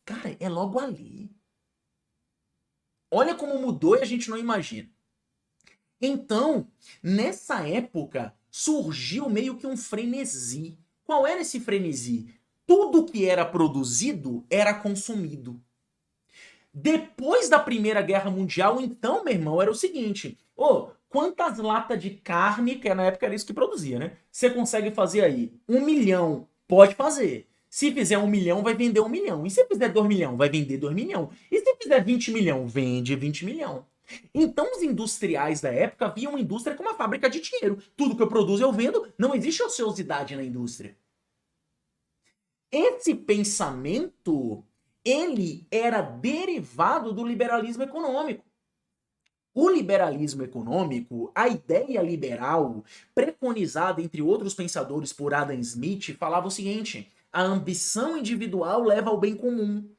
Cara, é logo ali. Olha como mudou e a gente não imagina. Então, nessa época, surgiu meio que um frenesi. Qual era esse frenesi? Tudo que era produzido era consumido. Depois da Primeira Guerra Mundial, então, meu irmão, era o seguinte: quantas latas de carne, que na época era isso que produzia, né? Você consegue fazer aí? 1 milhão. Pode fazer. Se fizer 1 milhão, vai vender 1 milhão. E se fizer 2 milhões, vai vender 2 milhões. E se fizer 20 milhões, vende 20 milhões. Então os industriais da época viam a indústria como uma fábrica de dinheiro. Tudo que eu produzo eu vendo, não existe ociosidade na indústria. Esse pensamento, ele era derivado do liberalismo econômico. O liberalismo econômico, a ideia liberal, preconizada entre outros pensadores por Adam Smith, falava o seguinte: a ambição individual leva ao bem comum.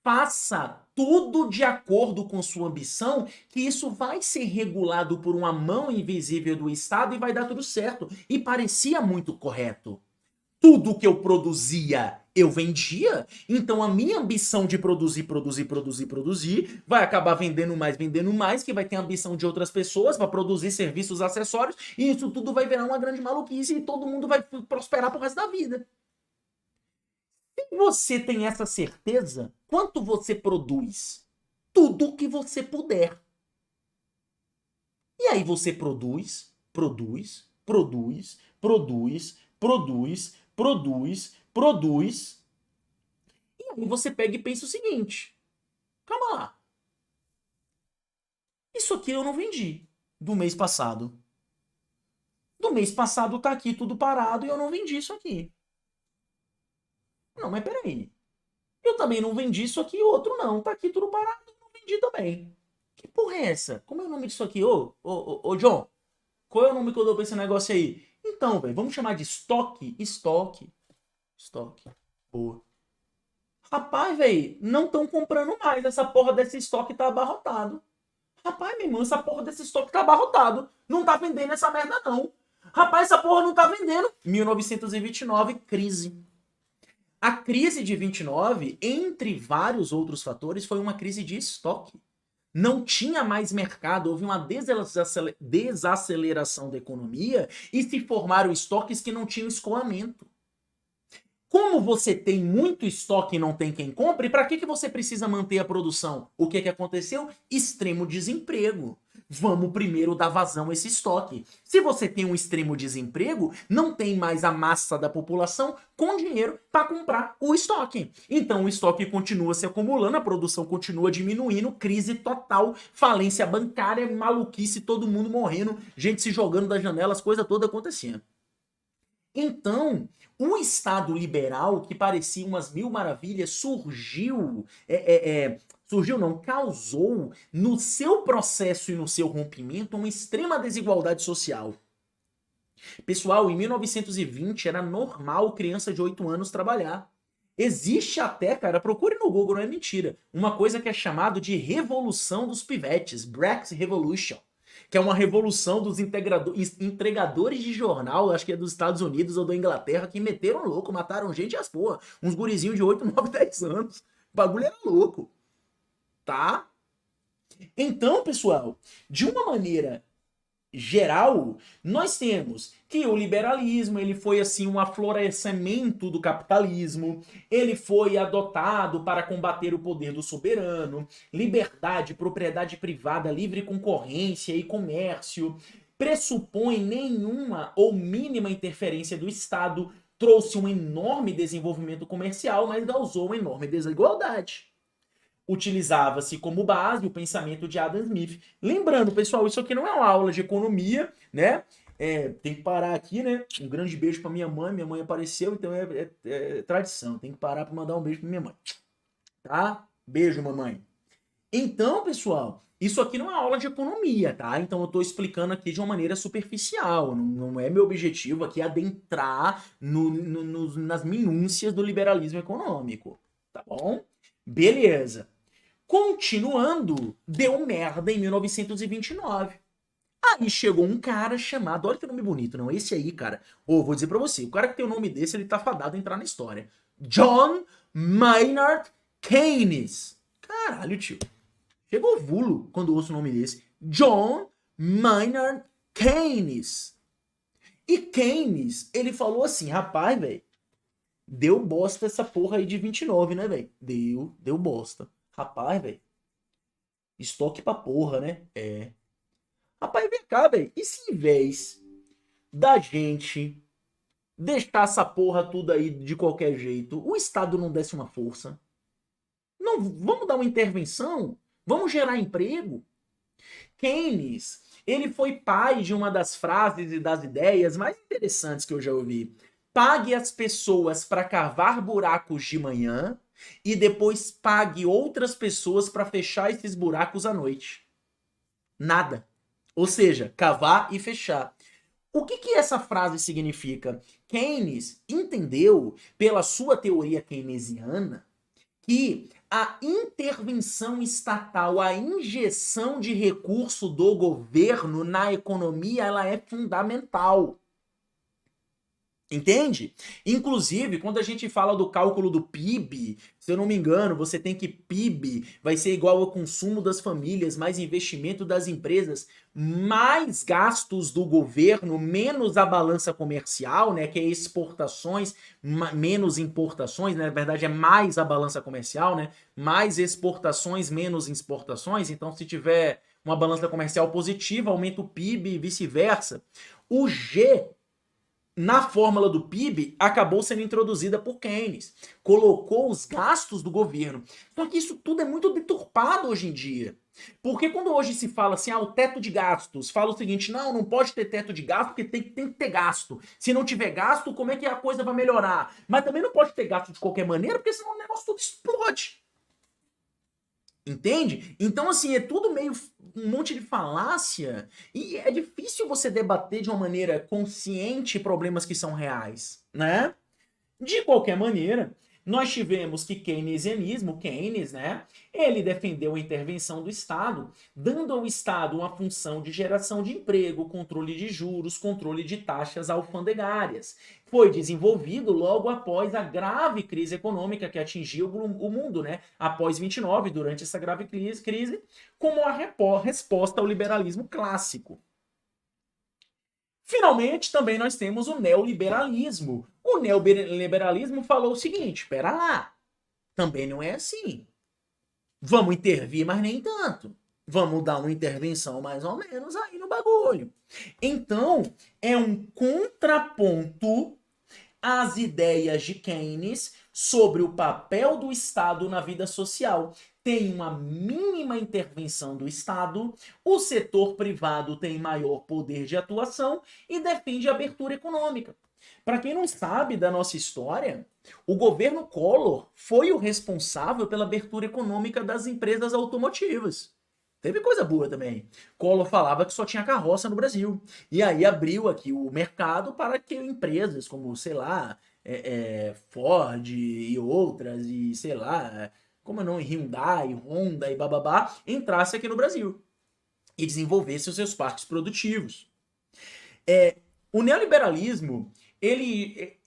Faça tudo de acordo com sua ambição, que isso vai ser regulado por uma mão invisível do Estado e vai dar tudo certo. E parecia muito correto. Tudo que eu produzia, eu vendia. Então a minha ambição de produzir vai acabar vendendo mais, que vai ter a ambição de outras pessoas para produzir serviços acessórios, e isso tudo vai virar uma grande maluquice e todo mundo vai prosperar pro resto da vida. Se você tem essa certeza, quanto você produz? Tudo que você puder. E aí você produz, e aí você pega e pensa o seguinte: calma lá. Isso aqui eu não vendi do mês passado. Do mês passado tá aqui tudo parado e eu não vendi isso aqui. Não, mas peraí. Eu também não vendi isso aqui, outro não. Tá aqui tudo parado e não vendi também. Que porra é essa? Como é o nome disso aqui? Ô, John, qual é o nome que eu dou pra esse negócio aí? Então, velho, vamos chamar de estoque? Estoque. Estoque. Boa. Rapaz, velho, não estão comprando mais. Essa porra desse estoque tá abarrotado. Rapaz, meu irmão, essa porra desse estoque tá abarrotado. Não tá vendendo essa merda, não. Rapaz, essa porra não tá vendendo. 1929, crise. A crise de 29, entre vários outros fatores, foi uma crise de estoque. Não tinha mais mercado, houve uma desaceleração da economia e se formaram estoques que não tinham escoamento. Como você tem muito estoque e não tem quem compre, para que você precisa manter a produção? O que aconteceu? Extremo desemprego. Vamos primeiro dar vazão a esse estoque. Se você tem um extremo desemprego, não tem mais a massa da população com dinheiro para comprar o estoque. Então o estoque continua se acumulando, a produção continua diminuindo, crise total, falência bancária, maluquice, todo mundo morrendo, gente se jogando das janelas, coisa toda acontecendo. Então, o Estado liberal, que parecia umas mil maravilhas, causou no seu processo e no seu rompimento uma extrema desigualdade social. Pessoal, em 1920 era normal criança de 8 anos trabalhar. Existe até, cara, procure no Google, não é mentira, uma coisa que é chamado de Revolução dos Pivetes, Brexit Revolution, que é uma revolução dos entregadores de jornal, acho que é dos Estados Unidos ou da Inglaterra, que meteram louco, mataram gente e as porra. Uns gurizinhos de 8, 9, 10 anos. O bagulho era louco. Tá? Então, pessoal, de uma maneira geral, nós temos que o liberalismo ele foi assim um aflorescimento do capitalismo, ele foi adotado para combater o poder do soberano, liberdade, propriedade privada, livre concorrência e comércio, pressupõe nenhuma ou mínima interferência do Estado, trouxe um enorme desenvolvimento comercial, mas causou uma enorme desigualdade. Utilizava-se como base o pensamento de Adam Smith. Lembrando, pessoal, isso aqui não é uma aula de economia, né? Tem que parar aqui, né? Um grande beijo para minha mãe apareceu, então é tradição. Tem que parar para mandar um beijo para minha mãe, tá? Beijo, mamãe. Então, pessoal, isso aqui não é aula de economia, tá? Então eu tô explicando aqui de uma maneira superficial. Não é meu objetivo aqui adentrar nas minúcias do liberalismo econômico, tá bom? Beleza. Continuando, deu merda em 1929. Aí chegou um cara chamado, olha que nome bonito, não, esse aí, cara, vou dizer pra você, o cara que tem o nome desse, ele tá fadado a entrar na história. John Maynard Keynes. Caralho, tio. Chegou vulo quando ouço o nome desse. John Maynard Keynes. E Keynes, ele falou assim, rapaz, velho, deu bosta essa porra aí de 29, né, velho? Deu bosta. Rapaz, velho. Estoque pra porra, né? Rapaz, vem cá, velho. E se em vez da gente deixar essa porra tudo aí de qualquer jeito, o Estado não desse uma força? Não, vamos dar uma intervenção? Vamos gerar emprego? Keynes, ele foi pai de uma das frases e das ideias mais interessantes que eu já ouvi. Pague as pessoas para cavar buracos de manhã e depois pague outras pessoas para fechar esses buracos à noite. Nada. Ou seja, cavar e fechar. O que essa frase significa? Keynes entendeu, pela sua teoria keynesiana, que a intervenção estatal, a injeção de recurso do governo na economia, ela é fundamental. Entende? Inclusive, quando a gente fala do cálculo do PIB, se eu não me engano, você tem que PIB vai ser igual ao consumo das famílias, mais investimento das empresas, mais gastos do governo, menos a balança comercial, né, que é exportações, menos importações, né, na verdade é mais a balança comercial, né, mais exportações, menos exportações. Então, se tiver uma balança comercial positiva, aumenta o PIB e vice-versa. O G na fórmula do PIB, acabou sendo introduzida por Keynes. Colocou os gastos do governo. Só que isso tudo é muito deturpado hoje em dia. Porque quando hoje se fala assim, o teto de gastos, fala o seguinte, não pode ter teto de gasto porque tem que ter gasto. Se não tiver gasto, como é que a coisa vai melhorar? Mas também não pode ter gasto de qualquer maneira, porque senão o negócio tudo explode. Entende? Então, assim, é tudo meio um monte de falácia e é difícil você debater de uma maneira consciente problemas que são reais, né? De qualquer maneira, nós tivemos que keynesianismo, Keynes, né? Ele defendeu a intervenção do Estado, dando ao Estado uma função de geração de emprego, controle de juros, controle de taxas alfandegárias. Foi desenvolvido logo após a grave crise econômica que atingiu o mundo, né? Após 29, durante essa grave crise, como a resposta ao liberalismo clássico. Finalmente, também nós temos o neoliberalismo. O neoliberalismo falou o seguinte, espera lá, também não é assim. Vamos intervir, mas nem tanto. Vamos dar uma intervenção mais ou menos aí no bagulho. Então, é um contraponto às ideias de Keynes sobre o papel do Estado na vida social. Tem uma mínima intervenção do Estado, o setor privado tem maior poder de atuação e defende a abertura econômica. Para quem não sabe da nossa história, o governo Collor foi o responsável pela abertura econômica das empresas automotivas. Teve coisa boa também. Collor falava que só tinha carroça no Brasil. E aí abriu aqui o mercado para que empresas como, sei lá, Ford e outras, e sei lá, como não, Hyundai, Honda e bababá, entrasse aqui no Brasil e desenvolvesse os seus parques produtivos. O neoliberalismo, ele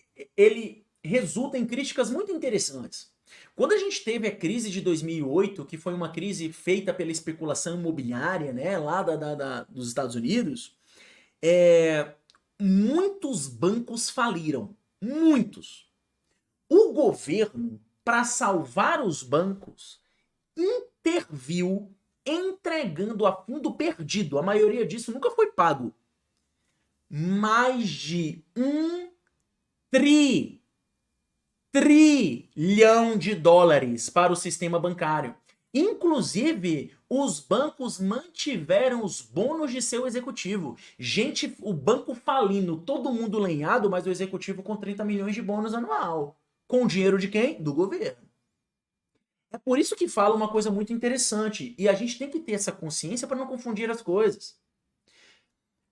resulta em críticas muito interessantes. Quando a gente teve a crise de 2008, que foi uma crise feita pela especulação imobiliária, né, lá dos Estados Unidos, muitos bancos faliram. Muitos. O governo, para salvar os bancos, interviu entregando a fundo perdido. A maioria disso nunca foi pago. Mais de $1 trilhão para o sistema bancário. Inclusive, os bancos mantiveram os bônus de seu executivo. Gente, o banco falindo, todo mundo lenhado, mas o executivo com 30 milhões de bônus anual. Com o dinheiro de quem? Do governo. É por isso que fala uma coisa muito interessante. E a gente tem que ter essa consciência para não confundir as coisas.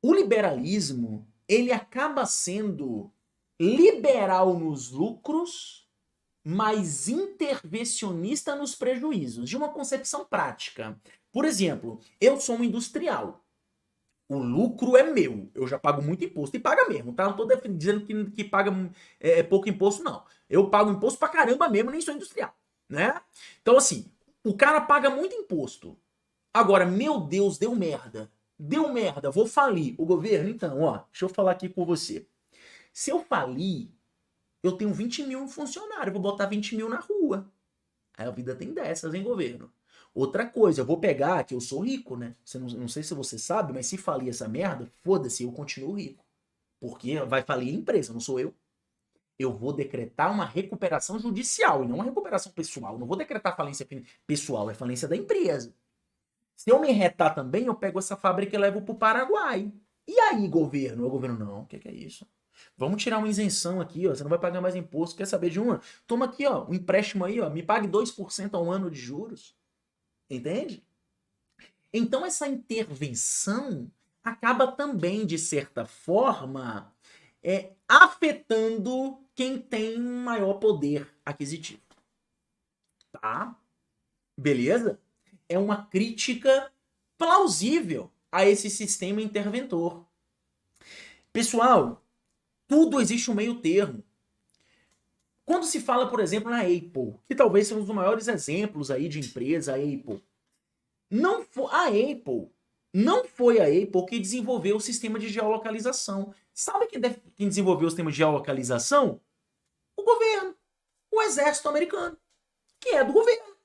O liberalismo, ele acaba sendo liberal nos lucros, mas intervencionista nos prejuízos, de uma concepção prática. Por exemplo, eu sou um industrial. O lucro é meu. Eu já pago muito imposto. E paga mesmo, tá? Não tô dizendo que paga pouco imposto, não. Eu pago imposto pra caramba mesmo, nem sou industrial, né? Então, assim, o cara paga muito imposto. Agora, meu Deus, deu merda. Deu merda, vou falir. O governo, então, ó, deixa eu falar aqui com você. Se eu falir, eu tenho 20 mil funcionários, vou botar 20 mil na rua. Aí a vida tem dessas, hein, governo? Outra coisa, eu vou pegar, que eu sou rico, né? Não sei se você sabe, mas se falir essa merda, foda-se, eu continuo rico. Porque vai falir a empresa, não sou eu. Eu vou decretar uma recuperação judicial e não uma recuperação pessoal. Eu não vou decretar falência pessoal, é falência da empresa. Se eu me retar também, eu pego essa fábrica e levo pro Paraguai. E aí, governo? O governo, não, o que é isso? Vamos tirar uma isenção aqui, ó. Você não vai pagar mais imposto. Quer saber de uma? Toma aqui, ó, um empréstimo aí, ó. Me pague 2% ao ano de juros. Entende? Então essa intervenção acaba também, de certa forma, afetando quem tem maior poder aquisitivo. Tá? Beleza? É uma crítica plausível a esse sistema interventor. Pessoal, tudo existe um meio termo. Quando se fala, por exemplo, na Apple, que talvez seja um dos maiores exemplos aí de empresa, a Apple, não foi a Apple que desenvolveu o sistema de geolocalização. Sabe quem desenvolveu o sistema de geolocalização? O governo, o exército americano, que é do governo.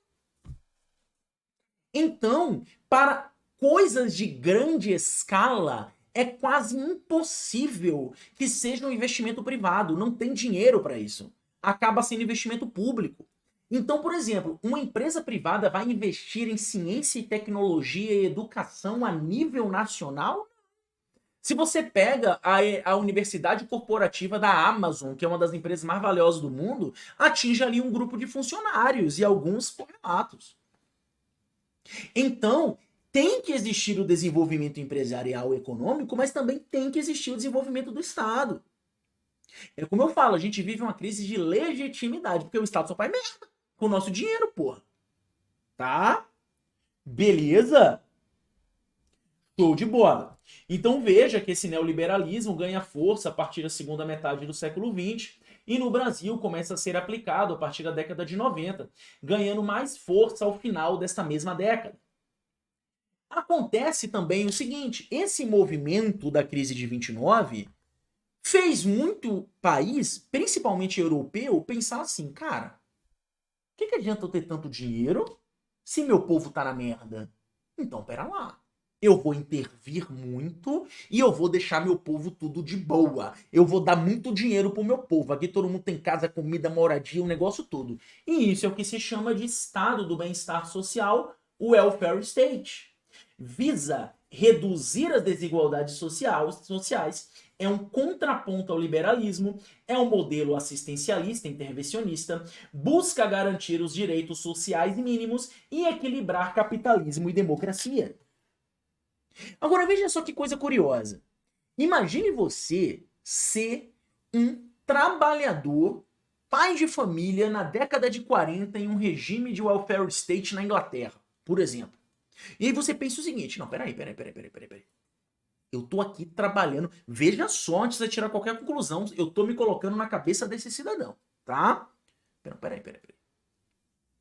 Então, para coisas de grande escala, é quase impossível que seja um investimento privado. Não tem dinheiro para isso. Acaba sendo investimento público. Então, por exemplo, uma empresa privada vai investir em ciência e tecnologia e educação a nível nacional? Se você pega a universidade corporativa da Amazon, que é uma das empresas mais valiosas do mundo, atinge ali um grupo de funcionários e alguns correlatos. Então, tem que existir o desenvolvimento empresarial e econômico, mas também tem que existir o desenvolvimento do Estado. É como eu falo, a gente vive uma crise de legitimidade, porque o Estado só faz merda com o nosso dinheiro, porra. Tá? Beleza? Show de bola. Então veja que esse neoliberalismo ganha força a partir da segunda metade do século XX e no Brasil começa a ser aplicado a partir da década de 90, ganhando mais força ao final desta mesma década. Acontece também o seguinte, esse movimento da crise de 29 fez muito país, principalmente europeu, pensar assim, cara, o que adianta eu ter tanto dinheiro se meu povo tá na merda? Então, pera lá. Eu vou intervir muito e eu vou deixar meu povo tudo de boa. Eu vou dar muito dinheiro pro meu povo. Aqui todo mundo tem casa, comida, moradia, o negócio todo. E isso é o que se chama de estado do bem-estar social, o welfare state. Visa reduzir as desigualdades sociais, é um contraponto ao liberalismo, é um modelo assistencialista, intervencionista, busca garantir os direitos sociais mínimos e equilibrar capitalismo e democracia. Agora veja só que coisa curiosa. Imagine você ser um trabalhador, pai de família na década de 40 em um regime de welfare state na Inglaterra, por exemplo. E aí você pensa o seguinte, não, peraí. Eu tô aqui trabalhando, veja só, antes de tirar qualquer conclusão, eu tô me colocando na cabeça desse cidadão, tá? Peraí.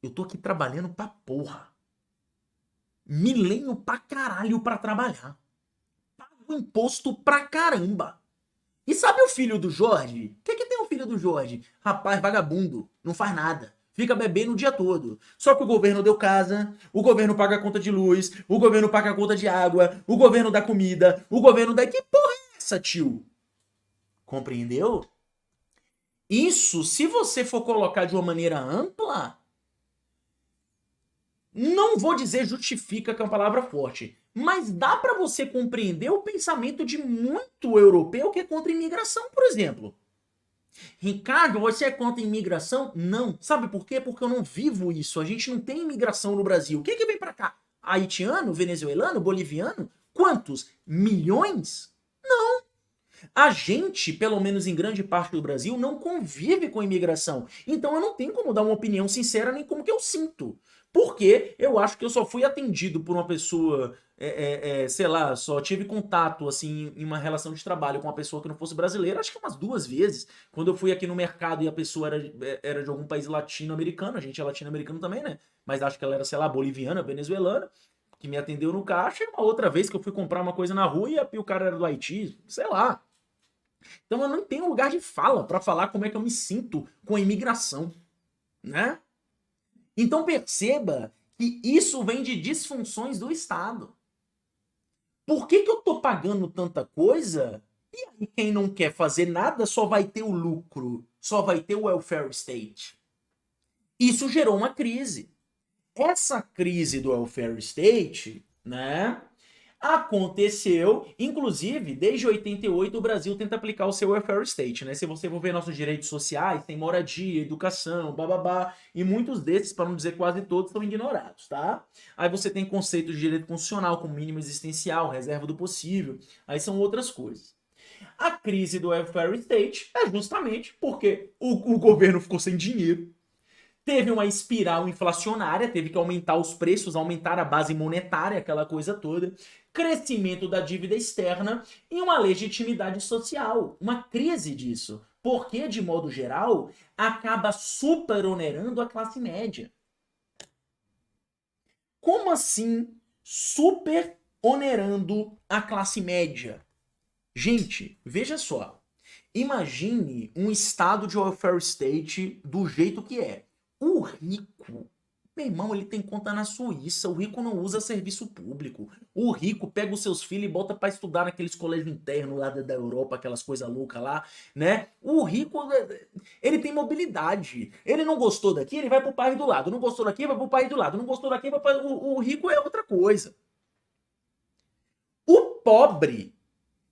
Eu tô aqui trabalhando pra porra. Me lenho pra caralho pra trabalhar. Pago imposto pra caramba. E sabe o filho do Jorge? O que tem o filho do Jorge? Rapaz, vagabundo, não faz nada. Fica bebendo o dia todo. Só que o governo deu casa, o governo paga a conta de luz, o governo paga a conta de água, o governo dá comida, o governo dá... Que porra é essa, tio? Compreendeu? Isso, se você for colocar de uma maneira ampla, não vou dizer justifica, que é uma palavra forte, mas dá pra você compreender o pensamento de muito europeu que é contra a imigração, por exemplo. Ricardo, você é contra a imigração? Não. Sabe por quê? Porque eu não vivo isso. A gente não tem imigração no Brasil. O que vem pra cá? Haitiano, venezuelano, boliviano? Quantos? Milhões? Não. A gente, pelo menos em grande parte do Brasil, não convive com a imigração. Então eu não tenho como dar uma opinião sincera nem como que eu sinto. Porque eu acho que eu só fui atendido por uma pessoa, sei lá, só tive contato, assim, em uma relação de trabalho com uma pessoa que não fosse brasileira, acho que umas 2 vezes. Quando eu fui aqui no mercado e a pessoa era de algum país latino-americano, a gente é latino-americano também, né? Mas acho que ela era, sei lá, boliviana, venezuelana, que me atendeu no caixa, e uma outra vez que eu fui comprar uma coisa na rua e o cara era do Haiti, sei lá. Então eu não tenho lugar de fala para falar como é que eu me sinto com a imigração, né? Então perceba que isso vem de disfunções do Estado. Por que eu tô pagando tanta coisa? E aí quem não quer fazer nada só vai ter o lucro, só vai ter o welfare state. Isso gerou uma crise. Essa crise do welfare state, né, aconteceu, inclusive, desde 88 o Brasil tenta aplicar o seu welfare state, né? Se você for ver nossos direitos sociais, tem moradia, educação, bababá, e muitos desses, para não dizer quase todos, são ignorados, tá? Aí você tem conceitos de direito constitucional, como mínimo existencial, reserva do possível, aí são outras coisas. A crise do welfare state é justamente porque o governo ficou sem dinheiro, teve uma espiral inflacionária, teve que aumentar os preços, aumentar a base monetária, aquela coisa toda, crescimento da dívida externa e uma legitimidade social, uma crise disso, porque, de modo geral, acaba superonerando a classe média. Como assim superonerando a classe média? Gente, veja só, imagine um estado de welfare state do jeito que é. O rico Meu irmão, ele tem conta na Suíça. O rico não usa serviço público. O rico pega os seus filhos e bota pra estudar naqueles colégios internos lá da Europa, aquelas coisas loucas lá, né? O rico, ele tem mobilidade. Ele não gostou daqui, ele vai pro país do lado. Não gostou daqui, vai pro país do lado. Não gostou daqui, vai para o rico é outra coisa. O pobre,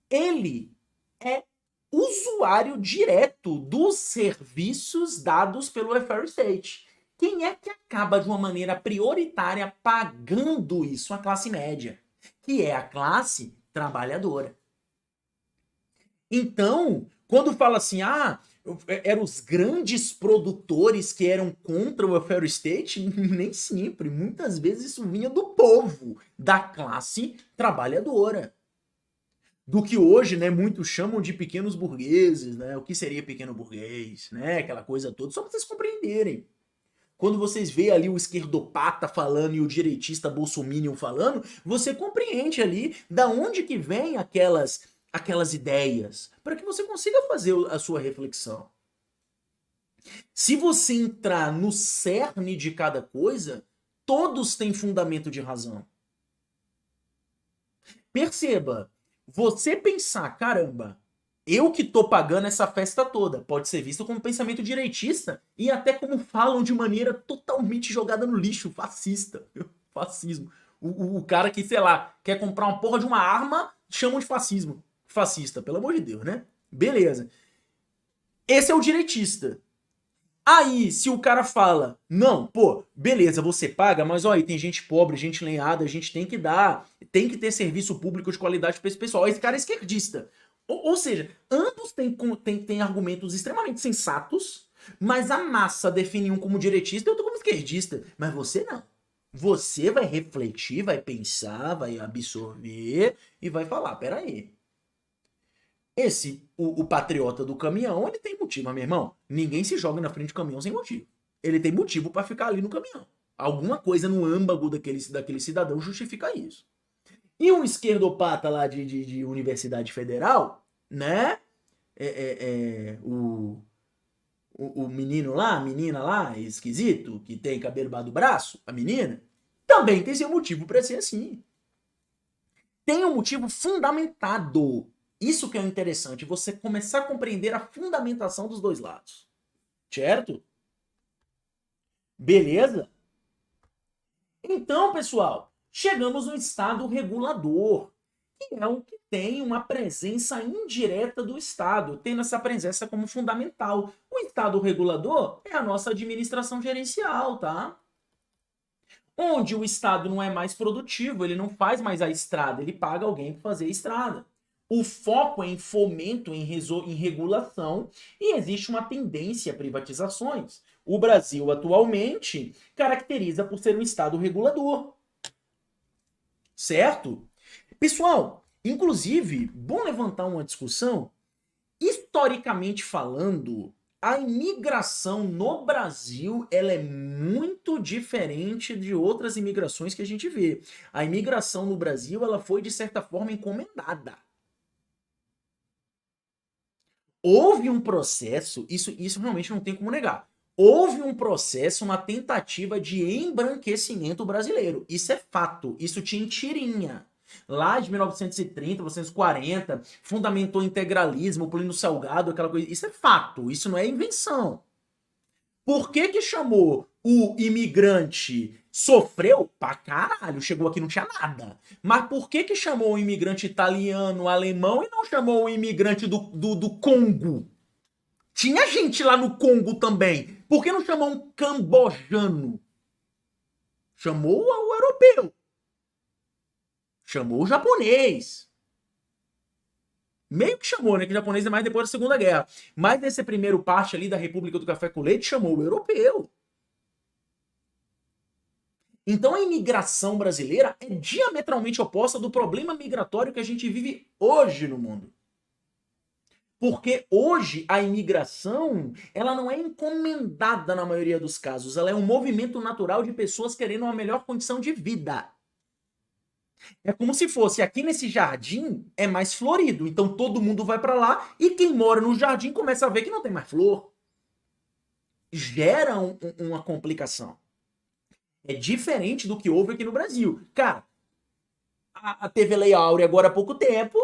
ele é usuário direto dos serviços dados pelo welfare state. Quem é que acaba de uma maneira prioritária pagando isso? A classe média, que é a classe trabalhadora. Então, quando fala assim, eram os grandes produtores que eram contra o welfare state, nem sempre. Muitas vezes isso vinha do povo, da classe trabalhadora. Do que hoje, né, muitos chamam de pequenos burgueses, né? O que seria pequeno burguês, né? Aquela coisa toda, só para vocês compreenderem. Quando vocês veem ali o esquerdopata falando e o direitista bolsominion falando, você compreende ali da onde que vem aquelas ideias, para que você consiga fazer a sua reflexão. Se você entrar no cerne de cada coisa, todos têm fundamento de razão. Perceba, você pensar, caramba, eu que tô pagando essa festa toda, pode ser visto como pensamento direitista e até como falam de maneira totalmente jogada no lixo, fascista. Fascismo. O cara que, sei lá, quer comprar uma porra de uma arma, chamam de fascismo. Fascista, pelo amor de Deus, né? Beleza. Esse é o direitista. Aí, se o cara fala, não, pô, beleza, você paga, mas olha, tem gente pobre, gente lenhada, a gente tem que dar, tem que ter serviço público de qualidade para esse pessoal. Esse cara é esquerdista. Ou seja, ambos têm argumentos extremamente sensatos, mas a massa define um como direitista e outro como esquerdista. Mas você não. Você vai refletir, vai pensar, vai absorver e vai falar, peraí. O patriota do caminhão, ele tem motivo, mas, meu irmão, ninguém se joga na frente do caminhão sem motivo. Ele tem motivo para ficar ali no caminhão. Alguma coisa no âmago daquele cidadão justifica isso. E um esquerdopata lá de Universidade Federal, né? O menino lá, a menina lá, esquisito, que tem cabelo embaixo do braço, a menina, também tem seu motivo para ser assim. Tem um motivo fundamentado. Isso que é interessante, você começar a compreender a fundamentação dos dois lados. Certo? Beleza? Então, pessoal, chegamos no estado regulador, que é o que tem uma presença indireta do Estado, tendo essa presença como fundamental. O estado regulador é a nossa administração gerencial, tá? Onde o Estado não é mais produtivo, ele não faz mais a estrada, ele paga alguém para fazer a estrada. O foco é em fomento, em regulação, e existe uma tendência a privatizações. O Brasil, atualmente, caracteriza por ser um Estado regulador. Certo? Pessoal, inclusive, bom levantar uma discussão. Historicamente falando, a imigração no Brasil ela é muito diferente de outras imigrações que a gente vê. A imigração no Brasil ela foi, de certa forma, encomendada. Houve um processo, isso realmente não tem como negar. Houve um processo, uma tentativa de embranquecimento brasileiro. Isso é fato. Isso tinha em tirinha. Lá de 1930, 1940, fundamentou integralismo, Plínio Salgado, aquela coisa. Isso é fato. Isso não é invenção. Por que que chamou o imigrante? Sofreu pra caralho, chegou aqui não tinha nada. Mas por que que chamou o imigrante italiano, alemão e não chamou o imigrante do Congo? Tinha gente lá no Congo também. Por que não chamou um cambojano? Chamou o europeu. Chamou o japonês. Meio que chamou, né? Que o japonês é mais depois da Segunda Guerra. Mas nesse primeiro parte ali da República do Café com Leite, chamou o europeu. Então a imigração brasileira é diametralmente oposta do problema migratório que a gente vive hoje no mundo. Porque hoje a imigração, ela não é encomendada na maioria dos casos, ela é um movimento natural de pessoas querendo uma melhor condição de vida. É como se fosse aqui nesse jardim é mais florido, então todo mundo vai para lá e quem mora no jardim começa a ver que não tem mais flor. Gera uma complicação. É diferente do que houve aqui no Brasil. Cara, a TV Lei Áurea agora há pouco tempo,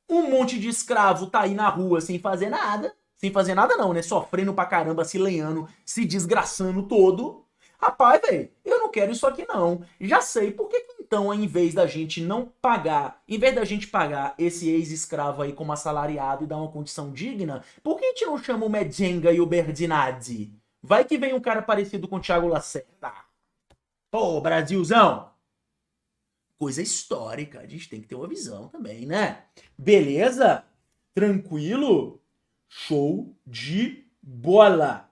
um monte de escravo tá aí na rua sem fazer nada. Sem fazer nada não, né? Sofrendo pra caramba, se lenhando, se desgraçando todo. Rapaz, velho, eu não quero isso aqui não. Já sei, por que então, em vez da gente não pagar, em vez da gente pagar esse ex-escravo aí como assalariado e dar uma condição digna, por que a gente não chama o Medjenga e o Berdinazzi? Vai que vem um cara parecido com o Thiago Lacerda. Pô, Brasilzão! Coisa histórica, a gente tem que ter uma visão também, né? Beleza? Tranquilo? Show de bola!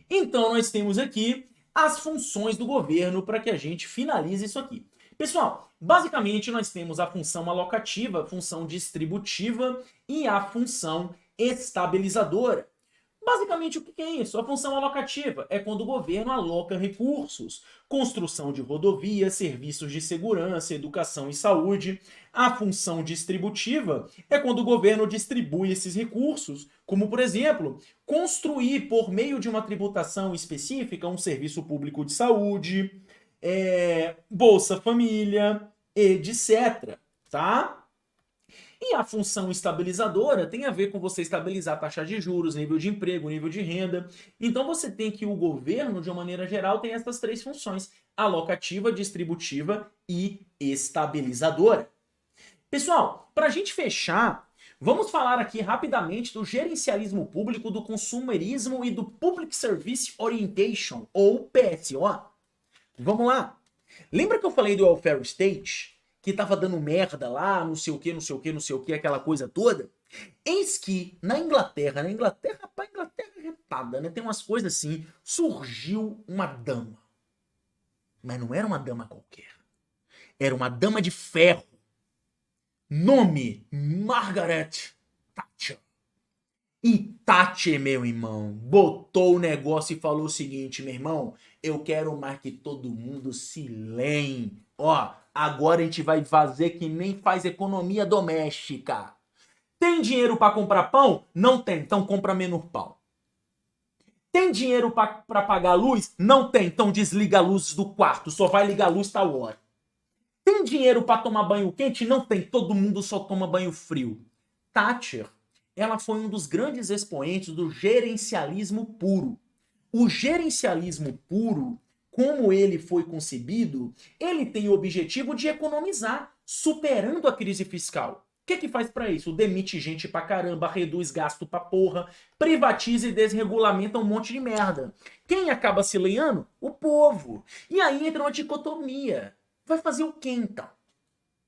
Então nós temos aqui as funções do governo para que a gente finalize isso aqui. Pessoal, basicamente nós temos a função alocativa, a função distributiva e a função estabilizadora. Basicamente, o que é isso? A função alocativa é quando o governo aloca recursos, construção de rodovias, serviços de segurança, educação e saúde. A função distributiva é quando o governo distribui esses recursos, como, por exemplo, construir por meio de uma tributação específica um serviço público de saúde, Bolsa Família, etc. Tá? E a função estabilizadora tem a ver com você estabilizar a taxa de juros, nível de emprego, nível de renda. Então você tem que o governo, de uma maneira geral, tem essas três funções: alocativa, distributiva e estabilizadora. Pessoal, para a gente fechar, vamos falar aqui rapidamente do gerencialismo público, do consumerismo e do Public Service Orientation, ou PSO. Vamos lá. Lembra que eu falei do welfare state? Que tava dando merda lá, não sei o que, não sei o que, não sei o que, aquela coisa toda. Eis que na Inglaterra, rapaz, Inglaterra é retada, né? Tem umas coisas assim, surgiu uma dama. Mas não era uma dama qualquer. Era uma dama de ferro. Nome, Margaret Thatcher. E Thatcher, meu irmão, botou o negócio e falou o seguinte, meu irmão, eu quero mais que todo mundo se lembre. Ó, agora a gente vai fazer que nem faz economia doméstica. Tem dinheiro para comprar pão? Não tem, então compra menos pão. Tem dinheiro para pagar a luz? Não tem, então desliga a luz do quarto, só vai ligar a luz tal hora. Tem dinheiro para tomar banho quente? Não tem, todo mundo só toma banho frio. Thatcher, ela foi um dos grandes expoentes do gerencialismo puro. O gerencialismo puro, como ele foi concebido, ele tem o objetivo de economizar, superando a crise fiscal. O que faz para isso? Demite gente pra caramba, reduz gasto pra porra, privatiza e desregulamenta um monte de merda. Quem acaba se lenhando? O povo. E aí entra uma dicotomia. Vai fazer o quê então?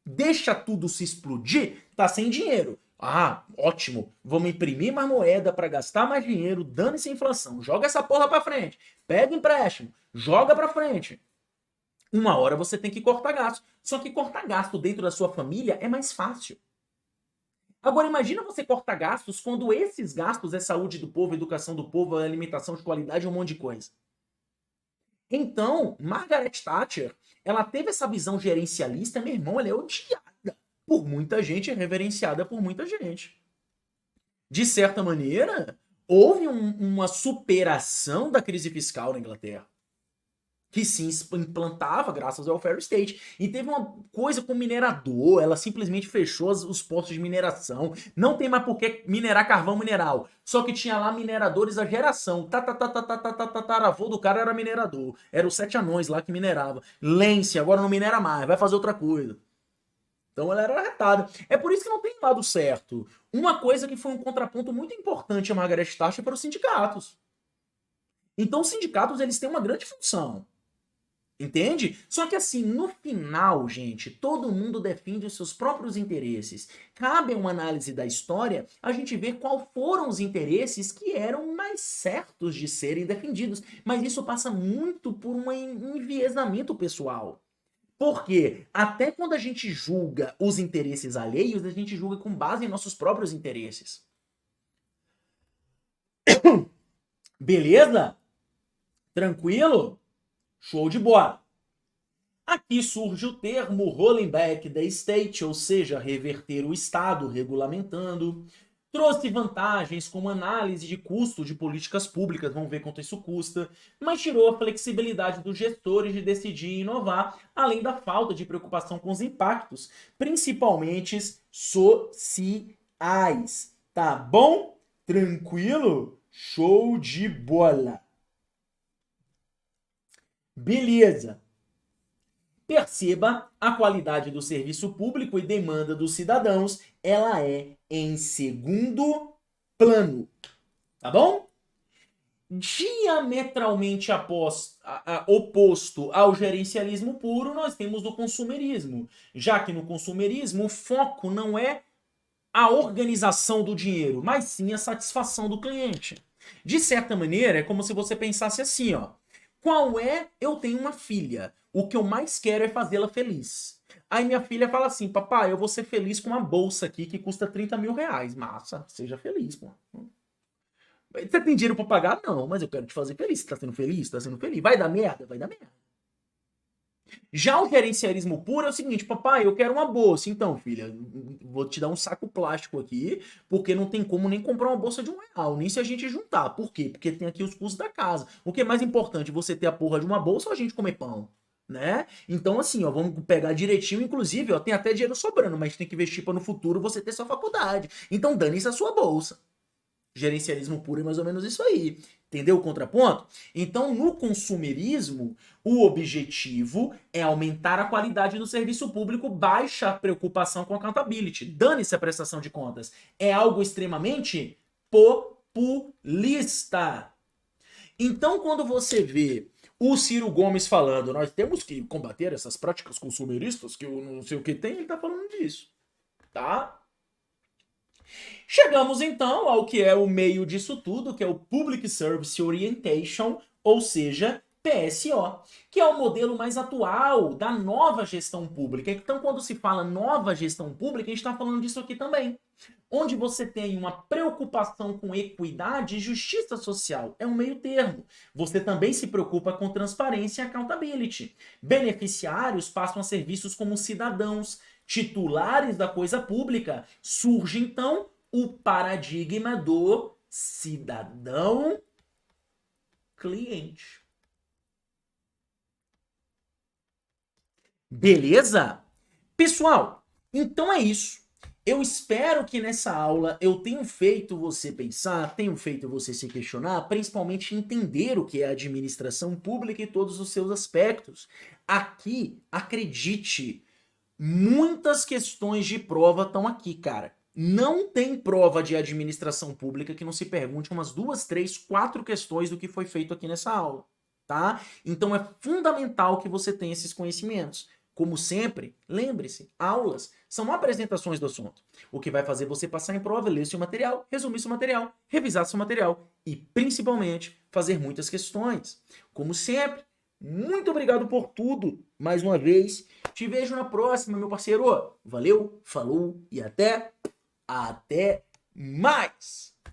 Deixa tudo se explodir? Tá sem dinheiro. Ah, ótimo. Vamos imprimir mais moeda para gastar mais dinheiro, dane-se a inflação. Joga essa porra para frente. Pega empréstimo, joga para frente. Uma hora você tem que cortar gasto. Só que cortar gasto dentro da sua família é mais fácil. Agora imagina você cortar gastos quando esses gastos é saúde do povo, educação do povo, alimentação de qualidade, um monte de coisa. Então, Margaret Thatcher, ela teve essa visão gerencialista, meu irmão, ela é odiada por muita gente, é reverenciada por muita gente. De certa maneira, houve uma superação da crise fiscal na Inglaterra, que se implantava graças ao welfare state. E teve uma coisa com o minerador, ela simplesmente fechou os postos de mineração, não tem mais por que minerar carvão mineral, só que tinha lá mineradores a geração, tataravô do cara era minerador, era os 7 anões lá que minerava, Lance, agora não minera mais, vai fazer outra coisa. Então ela era arretada. É por isso que não tem lado certo. Uma coisa que foi um contraponto muito importante a Margaret Thatcher para os sindicatos. Então os sindicatos eles têm uma grande função. Entende? Só que assim, no final, gente, todo mundo defende os seus próprios interesses. Cabe uma análise da história a gente ver qual foram os interesses que eram mais certos de serem defendidos. Mas isso passa muito por um enviesamento pessoal. Porque até quando a gente julga os interesses alheios, a gente julga com base em nossos próprios interesses. Beleza? Tranquilo? Show de bola. Aqui surge o termo rolling back the state, ou seja, reverter o Estado, regulamentando. Trouxe vantagens como análise de custo de políticas públicas, vamos ver quanto isso custa, mas tirou a flexibilidade dos gestores de decidir e inovar, além da falta de preocupação com os impactos, principalmente sociais. Tá bom? Tranquilo? Show de bola! Beleza! Perceba, a qualidade do serviço público e demanda dos cidadãos, ela é em segundo plano, tá bom? Diametralmente oposto ao gerencialismo puro, nós temos o consumerismo, já que no consumerismo o foco não é a organização do dinheiro, mas sim a satisfação do cliente. De certa maneira, é como se você pensasse assim, ó. Eu tenho uma filha, o que eu mais quero é fazê-la feliz. Aí minha filha fala assim, papai, eu vou ser feliz com uma bolsa aqui que custa 30 mil reais. Massa, seja feliz, pô. Você tem dinheiro pra pagar? Não, mas eu quero te fazer feliz. Você tá sendo feliz? Tá sendo feliz. Vai dar merda? Vai dar merda. Já o gerencialismo puro é o seguinte, papai, eu quero uma bolsa. Então, filha, vou te dar um saco plástico aqui, porque não tem como nem comprar uma bolsa de R$1, nem se a gente juntar. Por quê? Porque tem aqui os custos da casa. O que é mais importante, você ter a porra de uma bolsa ou a gente comer pão? Né? Então, assim, ó, vamos pegar direitinho, inclusive, ó, tem até dinheiro sobrando, mas tem que investir para no futuro você ter sua faculdade. Então, dane-se a sua bolsa. Gerencialismo puro é mais ou menos isso aí. Entendeu o contraponto? Então, no consumerismo, o objetivo é aumentar a qualidade do serviço público, baixa a preocupação com accountability. Dane-se a prestação de contas. É algo extremamente populista. Então, quando você vê o Ciro Gomes falando, nós temos que combater essas práticas consumeristas, que eu não sei o que tem, ele tá falando disso. Tá? Chegamos então ao que é o meio disso tudo, que é o Public Service Orientation, ou seja, PSO, que é o modelo mais atual da nova gestão pública. Então, quando se fala nova gestão pública, a gente está falando disso aqui também. Onde você tem uma preocupação com equidade e justiça social. É um meio termo. Você também se preocupa com transparência e accountability. Beneficiários passam a serviços como cidadãos, titulares da coisa pública. Surge, então, o paradigma do cidadão cliente. Beleza? Pessoal, então é isso. Eu espero que nessa aula eu tenha feito você pensar, tenho feito você se questionar, principalmente entender o que é administração pública e todos os seus aspectos. Aqui, acredite, muitas questões de prova estão aqui, cara. Não tem prova de administração pública que não se pergunte umas 2, 3, 4 questões do que foi feito aqui nessa aula, tá? Então é fundamental que você tenha esses conhecimentos. Como sempre, lembre-se, aulas são apresentações do assunto. O que vai fazer você passar em prova é ler seu material, resumir seu material, revisar seu material e, principalmente, fazer muitas questões. Como sempre, muito obrigado por tudo, mais uma vez. Te vejo na próxima, meu parceiro. Valeu, falou e até mais!